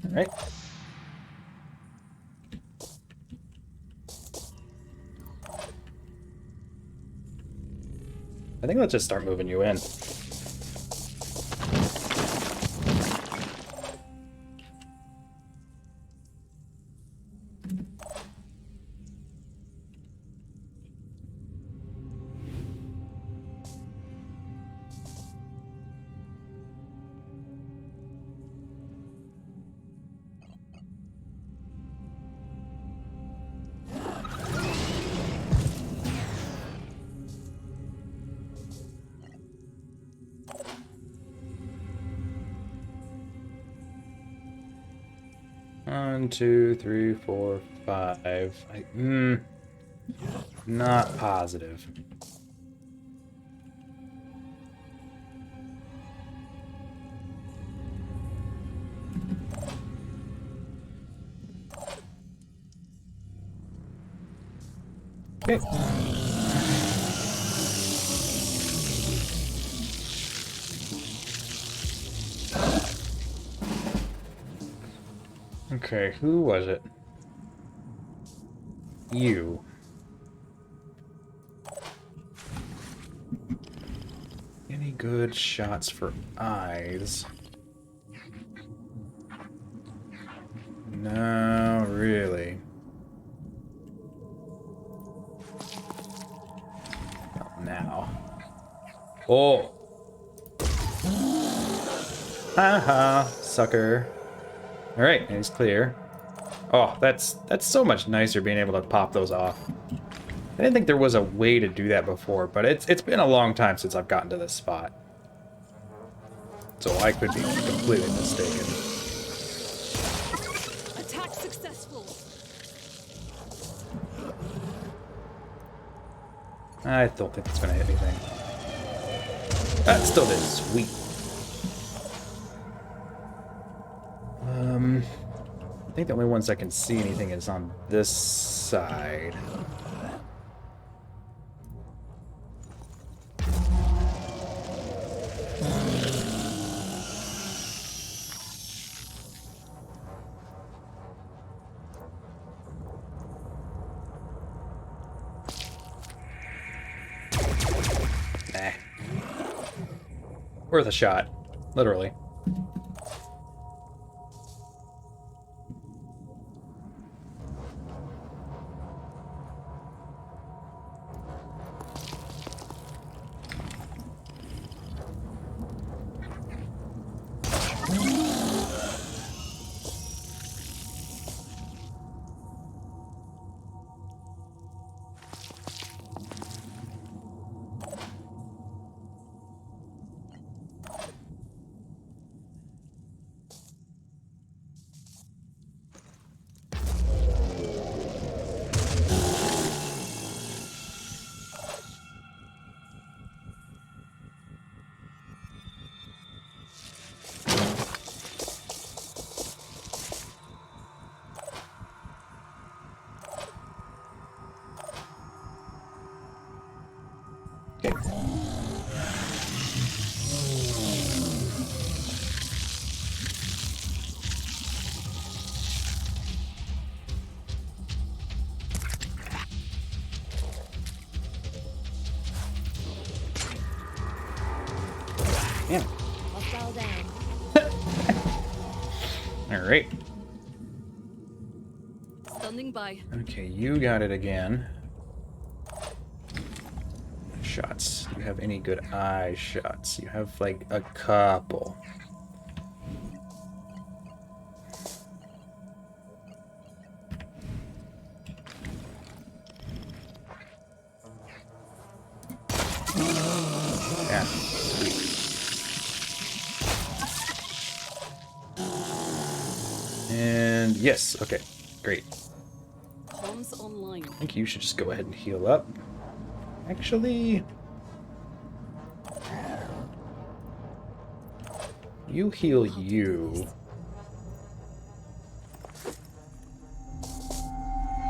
Alright. I think let's just start moving you in. One, two, three, four, five. Not positive. Okay. Okay, who was it? You. Any good shots for eyes? No, really. Not now. Oh! Haha, sucker. Alright, he's clear. Oh, that's so much nicer being able to pop those off. I didn't think there was a way to do that before, but it's been a long time since I've gotten to this spot. So I could be completely mistaken. Attack successful. I don't think it's gonna hit anything. That still did. Sweet. I think the only ones I can see anything is on this side. Nah. Worth a shot. Literally. Damn. Hostile down. Alright. Standing by. Okay, you got it again. Shots. Do you have any good eye shots? You have like a couple. Yeah, sweet. And yes, okay, great. Comms online. I think you should just go ahead and heal up. Actually, you heal you.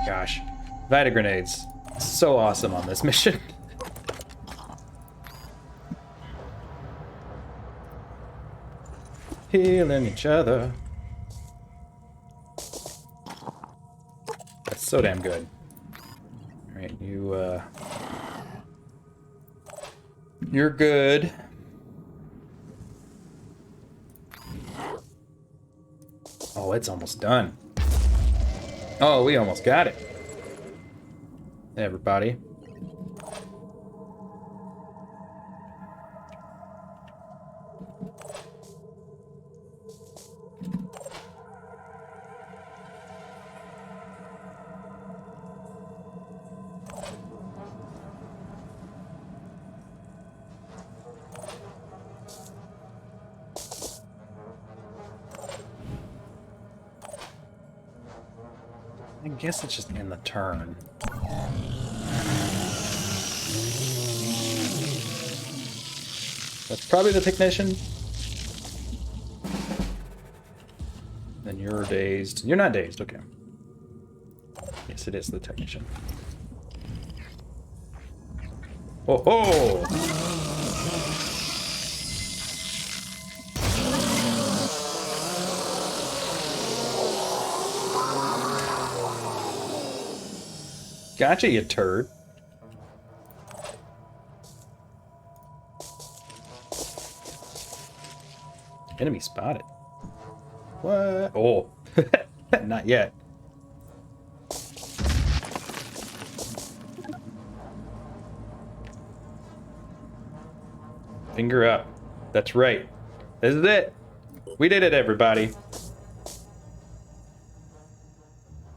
Gosh, Vita grenades. So awesome on this mission. Healing each other. That's so damn good. Alright, you're good. Oh, it's almost done. Oh, we almost got it. Everybody. I guess it's just in the turn. That's probably the technician. Then you're dazed. You're not dazed, okay. Yes, it is the technician. Oh ho! Gotcha, you turd. Enemy spotted. What? Oh. Not yet. Finger up. That's right. This is it. We did it, everybody.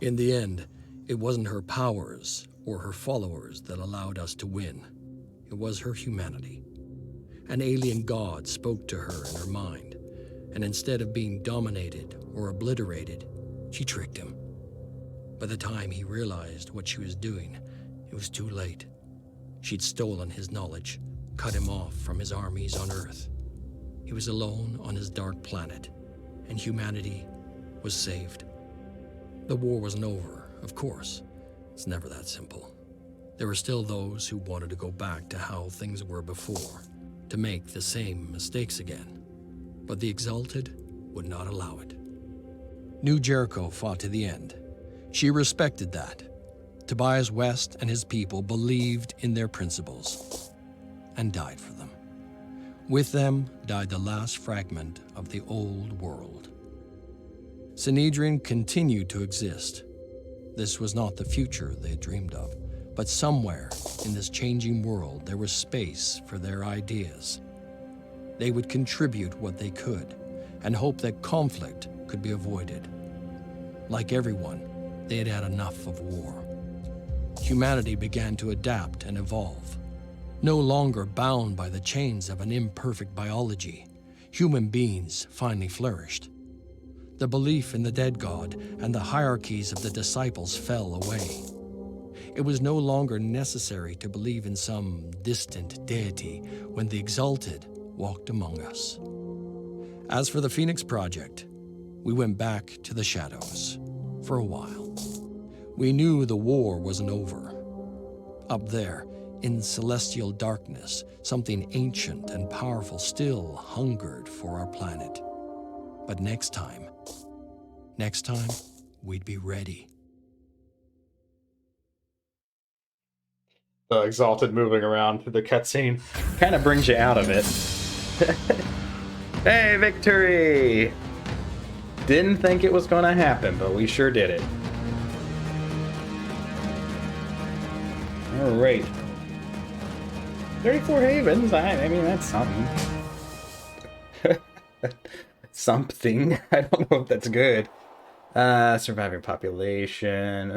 In the end, it wasn't her powers or her followers that allowed us to win. It was her humanity. An alien god spoke to her in her mind, and instead of being dominated or obliterated, she tricked him. By the time he realized what she was doing, it was too late. She'd stolen his knowledge, cut him off from his armies on Earth. He was alone on his dark planet, and humanity was saved. The war wasn't over, of course. It's never that simple. There were still those who wanted to go back to how things were before, to make the same mistakes again. But the Exalted would not allow it. New Jericho fought to the end. She respected that. Tobias West and his people believed in their principles and died for them. With them died the last fragment of the old world. Sanhedrin continued to exist. This was not the future they had dreamed of, but somewhere in this changing world there was space for their ideas. They would contribute what they could and hope that conflict could be avoided. Like everyone, they had had enough of war. Humanity began to adapt and evolve. No longer bound by the chains of an imperfect biology, human beings finally flourished. The belief in the dead god and the hierarchies of the disciples fell away. It was no longer necessary to believe in some distant deity when the Exalted walked among us. As for the Phoenix Project, we went back to the shadows for a while. We knew the war wasn't over. Up there, in celestial darkness, something ancient and powerful still hungered for our planet. But next time, we'd be ready. The Exalted moving around through the cutscene kind of brings you out of it. Hey, victory! Didn't think it was going to happen, but we sure did it. All right. 34 havens. I mean, that's something. Something. I don't know if that's good. Surviving population.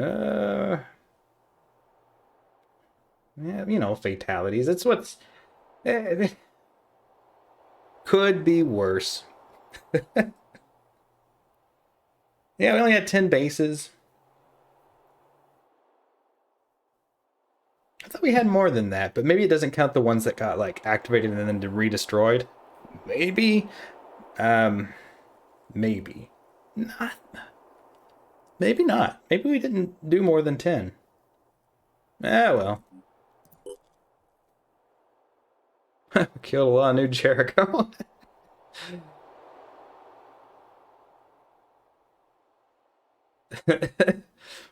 Yeah, you know, fatalities. It's what's... could be worse. Yeah, we only had 10 bases. I thought we had more than that, but maybe it doesn't count the ones that got, like, activated and then redestroyed. Maybe. Maybe. Not. Maybe not. Maybe we didn't do more than 10. Ah, well. Killed a lot of New Jericho.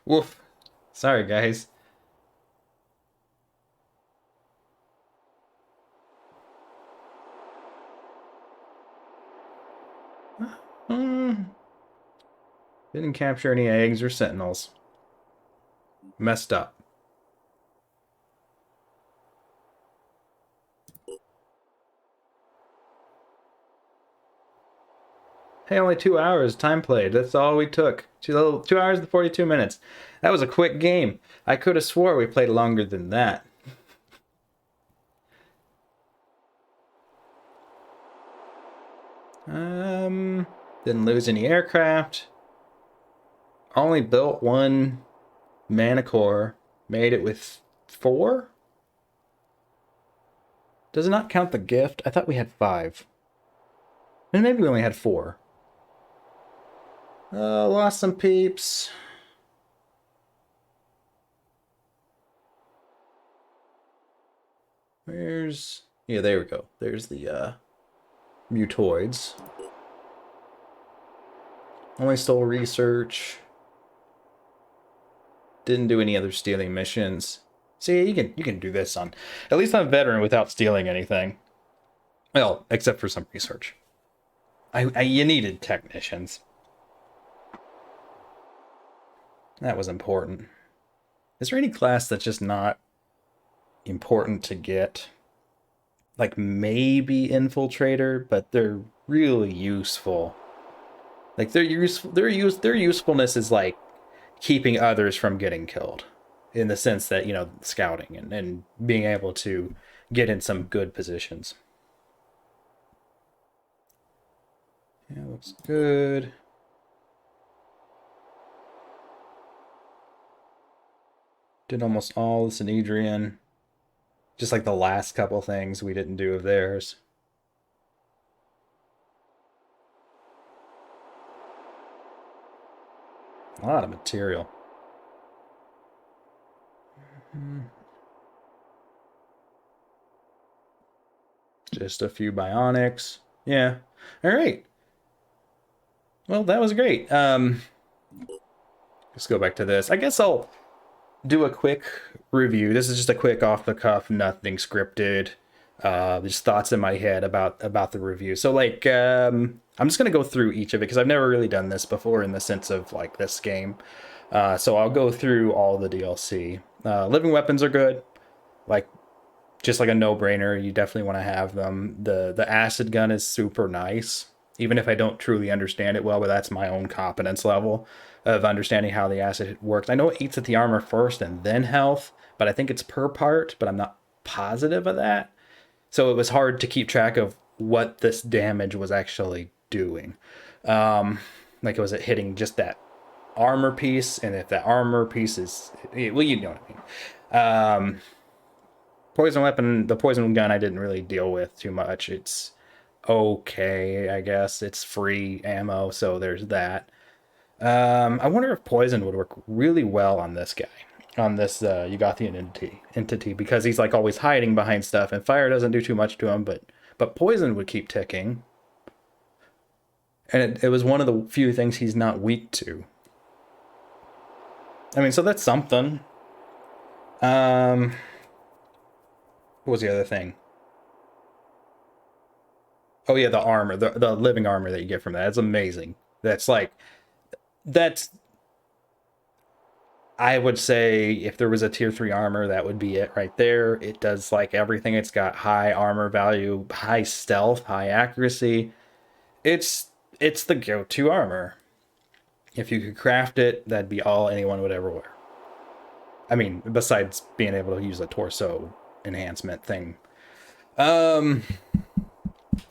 Woof. Sorry, guys. Didn't capture any eggs or sentinels. Messed up. Hey, only 2 hours time played. That's all we took. 2 hours and 42 minutes. That was a quick game. I could have swore we played longer than that. Didn't lose any aircraft. Only built one mana core. Made it with 4? Does it not count the gift? I thought we had 5. And maybe we only had 4. Lost some peeps. Where's... Yeah, there we go. There's the, mutoids. Only stole research. Didn't do any other stealing missions. See, you can do this on... At least on Veteran without stealing anything. Well, except for some research. You needed technicians. That was important. Is there any class that's just not important to get? Like maybe infiltrator, but they're really useful. Like their usefulness is like keeping others from getting killed, in the sense that, you know, scouting and being able to get in some good positions. Yeah, looks good. Did almost all the Synedrian. Just like the last couple things we didn't do of theirs. A lot of material. Just a few bionics. Yeah. All right. Well, that was great. Let's go back to this. I guess I'll do a quick review. This is just a quick off the cuff, nothing scripted. Just thoughts in my head about the review. So like, I'm just gonna go through each of it because I've never really done this before in the sense of like this game. So I'll go through all the DLC. Living weapons are good, like just like a no-brainer. You definitely want to have them. The acid gun is super nice, even if I don't truly understand it well, but that's my own competence level of understanding how the acid works. I know it eats at the armor first and then health, but I think it's per part, but I'm not positive of that. So it was hard to keep track of what this damage was actually doing. Like, was it hitting just that armor piece? And if that armor piece is, well, you know what I mean. Poison weapon, the poison gun I didn't really deal with too much. It's okay, I guess. It's free ammo, so there's that. I wonder if poison would work really well on this guy, on this Yugathian entity, because he's like always hiding behind stuff, and fire doesn't do too much to him, but poison would keep ticking. And it was one of the few things he's not weak to. I mean, so that's something. What was the other thing? Oh yeah, the armor, the living armor that you get from that. That's amazing. That's like, that's, I would say if there was a tier 3 armor, that would be it right there. It does like everything. It's got high armor value, high stealth, high accuracy. It's the go-to armor. If you could craft it, that'd be all anyone would ever wear. I mean, besides being able to use a torso enhancement thing.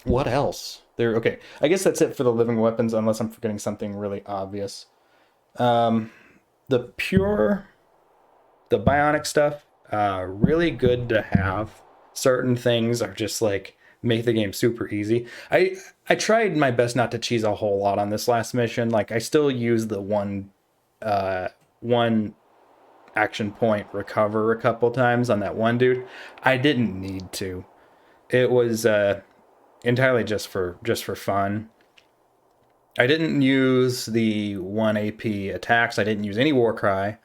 What else? There, okay. I guess that's it for the living weapons, unless I'm forgetting something really obvious. The pure, the bionic stuff, really good to have. Certain things are just like make the game super easy. I tried my best not to cheese a whole lot on this last mission. Like I still use the one action point recover a couple times on that one dude. I didn't need to. It was entirely just for fun. I didn't use the 1 AP attacks. I didn't use any war cry.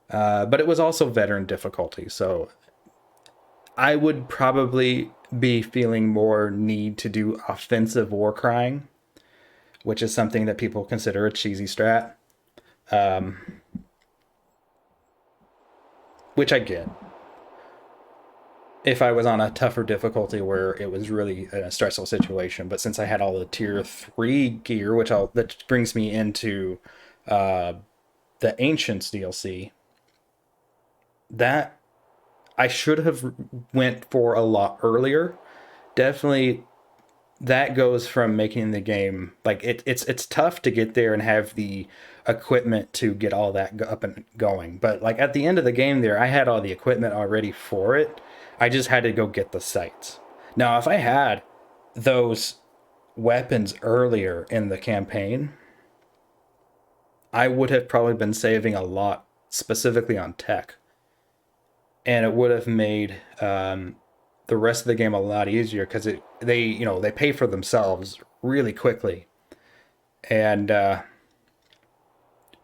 But it was also veteran difficulty, so I would probably be feeling more need to do offensive war crying, which is something that people consider a cheesy strat. Which I get. If I was on a tougher difficulty where it was really a stressful situation, but since I had all the tier 3 gear, that brings me into the Ancients DLC, that I should have went for a lot earlier. Definitely, that goes from making the game like it's tough to get there and have the equipment to get all that up and going. But like at the end of the game there, I had all the equipment already for it. I just had to go get the sights. Now, if I had those weapons earlier in the campaign, I would have probably been saving a lot, specifically on tech. And it would have made the rest of the game a lot easier because they pay for themselves really quickly, and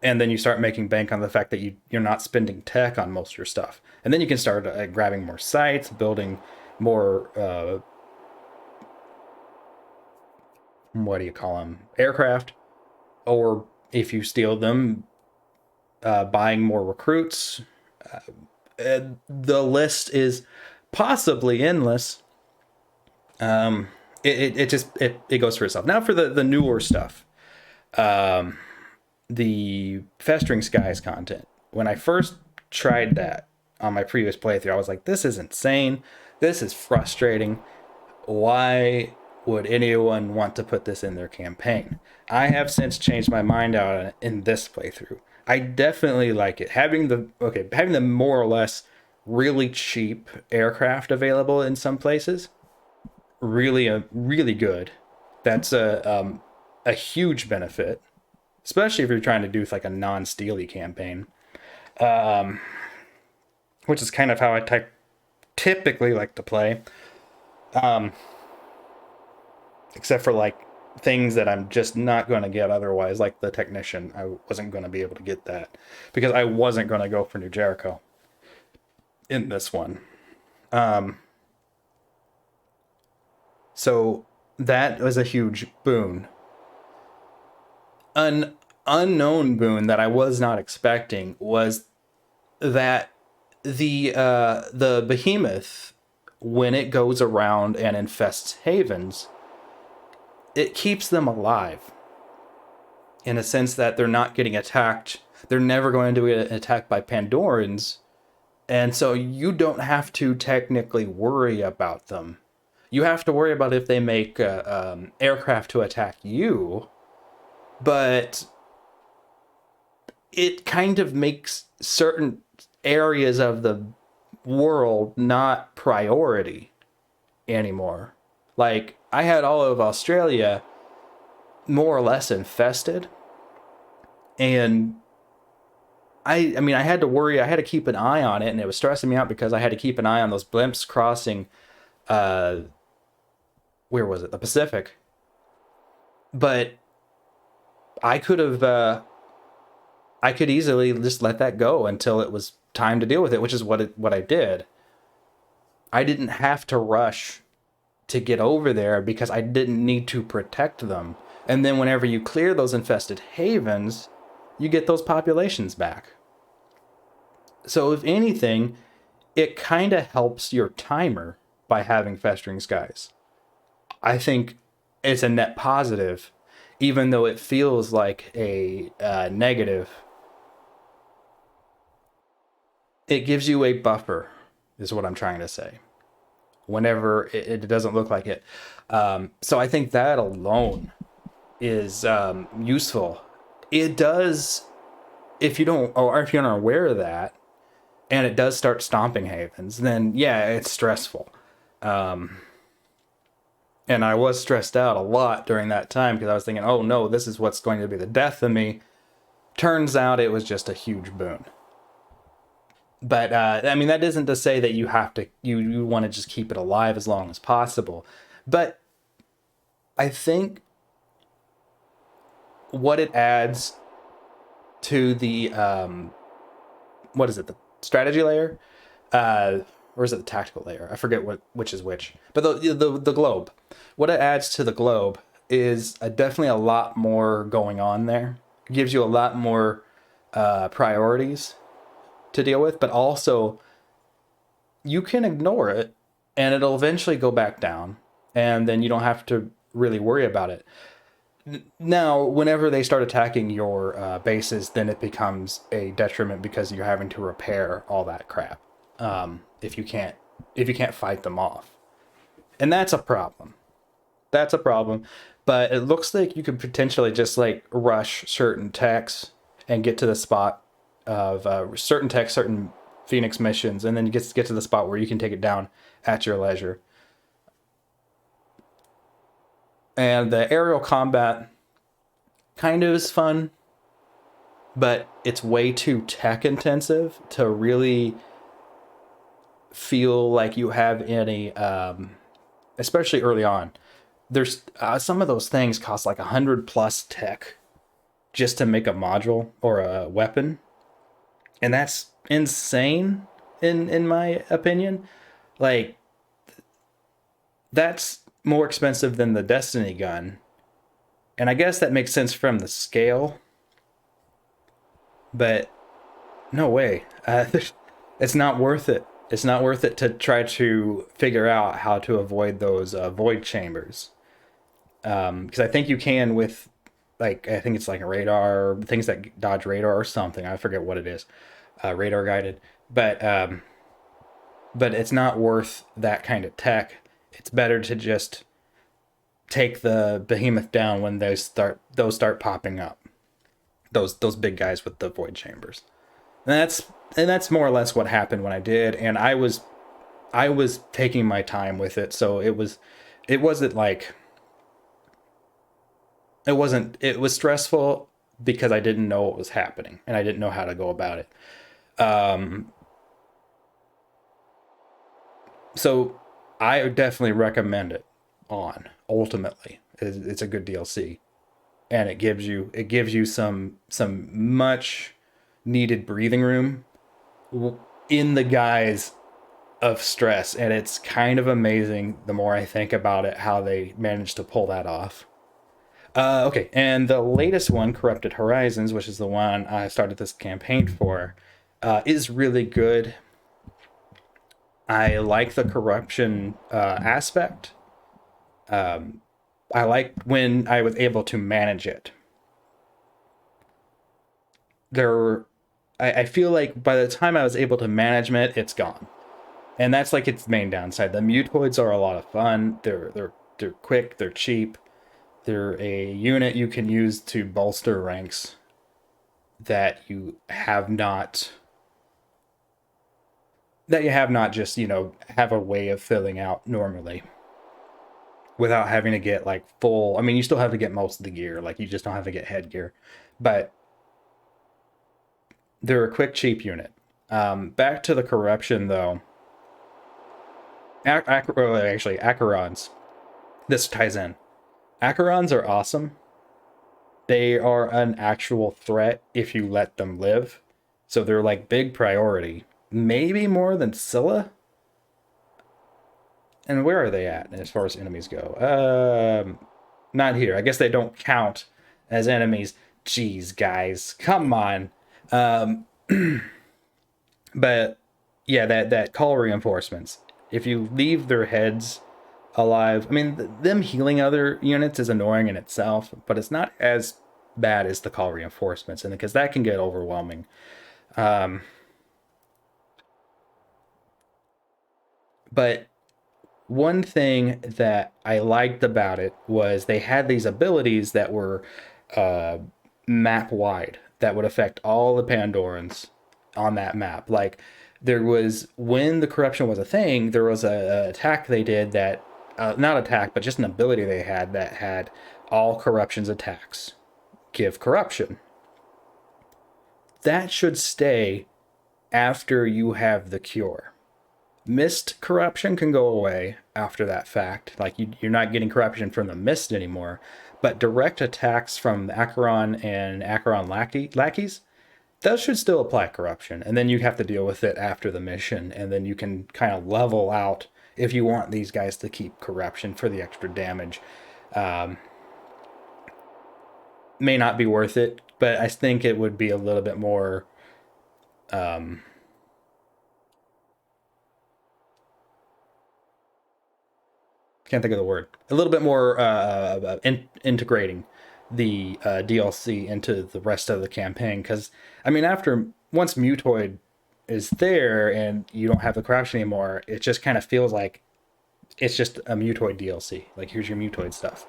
then you start making bank on the fact that you're not spending tech on most of your stuff, and then you can start grabbing more sites, building more what do you call them, aircraft, or if you steal them, buying more recruits. The list is possibly endless. It goes for itself. Now for the newer stuff. The Festering Skies content. When I first tried that on my previous playthrough, I was like, this is insane. This is frustrating. Why would anyone want to put this in their campaign? I have since changed my mind on it in this playthrough. I definitely like it. Having the more or less really cheap aircraft available in some places, really good. That's a huge benefit, especially if you're trying to do like a non-steely campaign, which is kind of how I typically like to play. Except for like things that I'm just not going to get otherwise, like the technician. I wasn't going to be able to get that because I wasn't going to go for New Jericho in this one. So that was a huge boon. An unknown boon that I was not expecting was that the behemoth, when it goes around and infests havens, it keeps them alive in a sense that they're not getting attacked. They're never going to get attacked by Pandorans. And so you don't have to technically worry about them. You have to worry about if they make aircraft to attack you. But it kind of makes certain areas of the world not priority anymore. Like, I had all of Australia more or less infested. And I mean, I had to worry, I had to keep an eye on it, and it was stressing me out because I had to keep an eye on those blimps crossing, where was it? The Pacific. But I could easily just let that go until it was time to deal with it, which is what I did. I didn't have to rush to get over there because I didn't need to protect them. And then whenever you clear those infested havens, you get those populations back. So if anything, it kind of helps your timer by having Festering Skies. I think it's a net positive, even though it feels like a negative. It gives you a buffer, is what I'm trying to say, whenever it doesn't look like it. So I think that alone is useful. It does, if you're not aware of that, and it does start stomping havens, then yeah, it's stressful. And I was stressed out a lot during that time because I was thinking, oh no, this is what's going to be the death of me. Turns out it was just a huge boon. But I mean, that isn't to say that you have to, you want to just keep it alive as long as possible. But I think what it adds to the what is it, the strategy layer, or is it the tactical layer? I forget which is which. But the globe, what it adds to the globe is definitely a lot more going on there. It gives you a lot more priorities to deal with, but also you can ignore it and it'll eventually go back down, and then you don't have to really worry about it. Now, whenever they start attacking your bases, then it becomes a detriment because you're having to repair all that crap. If you can't fight them off, and that's a problem. That's a problem. But it looks like you could potentially just like rush certain techs and get to the spot of certain techs, certain Phoenix missions, and then you get to the spot where you can take it down at your leisure. And the aerial combat kind of is fun, but it's way too tech intensive to really feel like you have any, especially early on. There's some of those things cost like 100+ tech just to make a module or a weapon. And that's insane in my opinion. Like, that's more expensive than the Destiny gun. And I guess that makes sense from the scale. But No way. It's not worth it. It's not worth it to try to figure out how to avoid those void chambers. Because I think you can with, like, I think it's like a radar, things that dodge radar or something. I forget what it is. Radar guided. But it's not worth that kind of tech. It's better to just take the behemoth down when those start popping up. Those big guys with the void chambers. And that's more or less what happened when I did. And I was taking my time with it, so it wasn't like it was stressful because I didn't know what was happening and I didn't know how to go about it. Um, so I definitely recommend it on ultimately. It's a good DLC. And it gives you some much needed breathing room in the guise of stress, and it's kind of amazing the more I think about it how they managed to pull that off. Okay, and the latest one, Corrupted Horizons, which is the one I started this campaign for, is really good. I like the corruption aspect. I like when I was able to manage it. There, I feel like by the time I was able to manage it, it's gone, and that's like its main downside. The mutoids are a lot of fun. They're quick. They're cheap. They're a unit you can use to bolster ranks that you have not just, have a way of filling out normally without having to get like full. I mean, you still have to get most of the gear, like you just don't have to get headgear, but they're a quick, cheap unit. Back to the corruption though. Actually, Acherons. This ties in. Acherons are awesome. They are an actual threat if you let them live. So they're like big priority. Maybe more than Scylla. And where are they at as far as enemies go? Not here. I guess they don't count as enemies. Jeez, guys, come on. Um, but yeah, that call reinforcements. If you leave their heads alive, I mean, them healing other units is annoying in itself, but it's not as bad as the call reinforcements, and because that can get overwhelming. Um, but one thing that I liked about it was they had these abilities that were uh, map wide that would affect all the Pandorans on that map. Like there was when the corruption was a thing, there was a attack they did that not attack, but just an ability they had that had all corruption's attacks give corruption. That should stay after you have the cure. Mist corruption can go away after that fact. Like you're not getting corruption from the mist anymore, but direct attacks from Acheron and Acheron lackeys, those should still apply corruption. And then you have to deal with it after the mission, and then you can kind of level out if you want these guys to keep corruption for the extra damage. Um, may not be worth it, but I think it would be a little bit more. Um, can't think of the word. A little bit more integrating the DLC into the rest of the campaign, because I mean, once Mutoid is there and you don't have the corruption anymore, it just kind of feels like it's just a Mutoid DLC. Like here's your Mutoid stuff,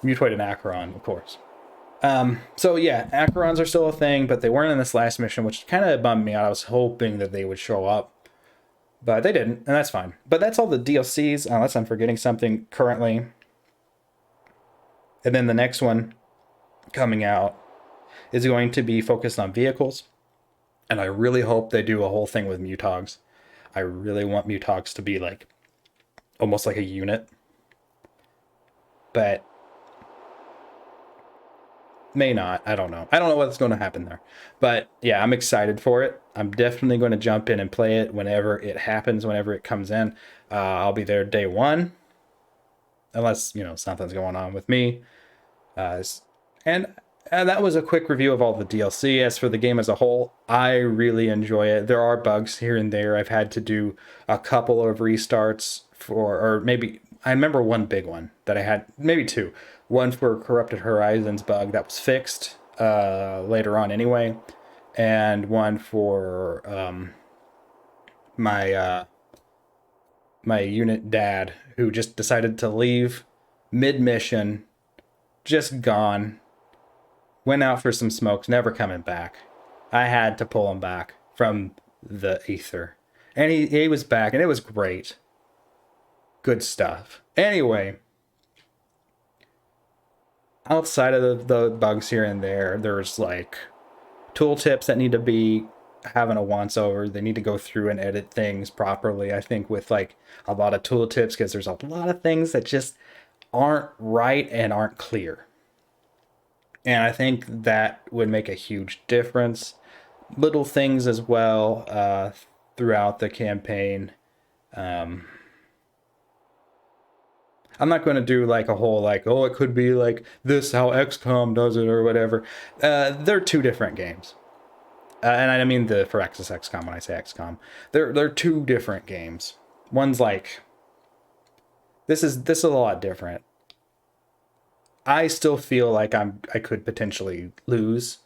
Mutoid and Acheron, of course. So yeah, Acherons are still a thing, but they weren't in this last mission, which kind of bummed me out. I was hoping that they would show up, but they didn't, and that's fine. But that's all the DLCs, unless I'm forgetting something currently. And then the next one coming out is going to be focused on vehicles, and I really hope they do a whole thing with Mutogs. I really want Mutogs to be like almost like a unit, but may not. I don't know. I don't know what's going to happen there. But yeah, I'm excited for it. I'm definitely going to jump in and play it whenever it happens, whenever it comes in. I'll be there day one, unless, something's going on with me. And And that was a quick review of all the DLC. As for the game as a whole, I really enjoy it. There are bugs here and there. I've had to do a couple of restarts for, or maybe, I remember one big one that I had, maybe two. One for Corrupted Horizons bug that was fixed later on anyway, and one for my my unit dad who just decided to leave mid-mission, just gone. Went out for some smokes, never coming back. I had to pull him back from the ether. And he was back, and it was great. Good stuff. Anyway, outside of the bugs here and there, there's like tooltips that need to be having a once over. They need to go through and edit things properly, I think, with like a lot of tooltips, because there's a lot of things that just aren't right and aren't clear. And I think that would make a huge difference. Little things as well throughout the campaign. I'm not going to do like a whole like, oh, it could be like this, how XCOM does it or whatever. They're two different games. And I mean the for XCOM when I say XCOM. They're two different games. One's like, this is a lot different. I still feel like I could potentially lose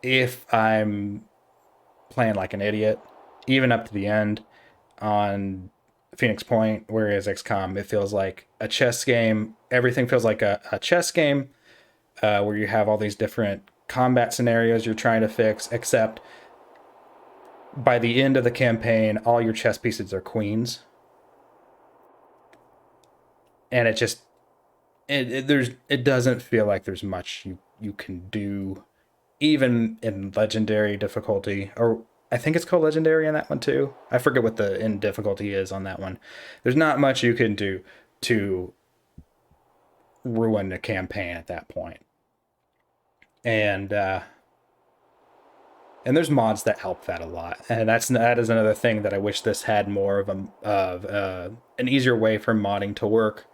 if I'm playing like an idiot, even up to the end on Phoenix Point, whereas XCOM, it feels like a chess game. Everything feels like a chess game where you have all these different combat scenarios you're trying to fix, except by the end of the campaign, all your chess pieces are queens. And it just... It doesn't feel like there's much you can do, even in legendary difficulty, or I think it's called legendary in that one too. I forget what the end difficulty is on that one. There's not much you can do to ruin the campaign at that point. And there's mods that help that a lot, and that is another thing that I wish this had more of an easier way for modding to work,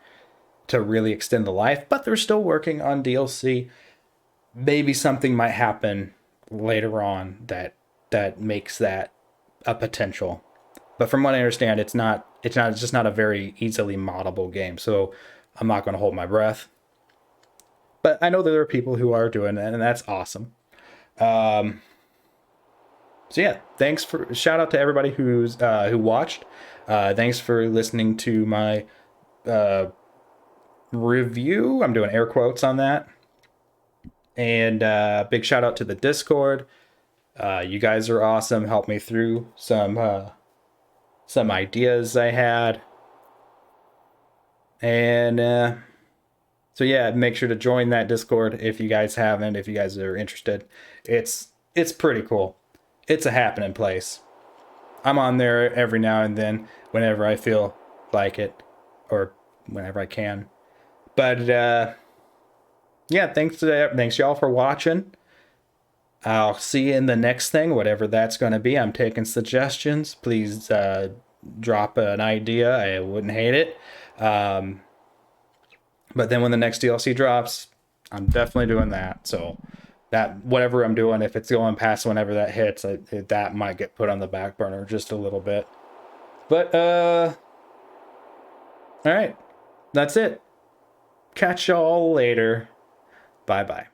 to really extend the life. But they're still working on DLC. Maybe something might happen later on that makes that a potential. But from what I understand, it's just not a very easily moddable game. So I'm not going to hold my breath. But I know that there are people who are doing it, and that's awesome. So yeah, shout out to everybody who watched. Thanks for listening to my review. I'm doing air quotes on that. And big shout out to the Discord. You guys are awesome. Helped me through some ideas I had. And so yeah, make sure to join that Discord if you guys haven't, if you guys are interested. It's pretty cool. It's a happening place. I'm on there every now and then whenever I feel like it, or whenever I can. But yeah, thanks y'all for watching. I'll see you in the next thing, whatever that's going to be. I'm taking suggestions. Please drop an idea. I wouldn't hate it. But then when the next DLC drops, I'm definitely doing that. So that whatever I'm doing, if it's going past whenever that hits, that might get put on the back burner just a little bit. But all right, that's it. Catch y'all later. Bye-bye.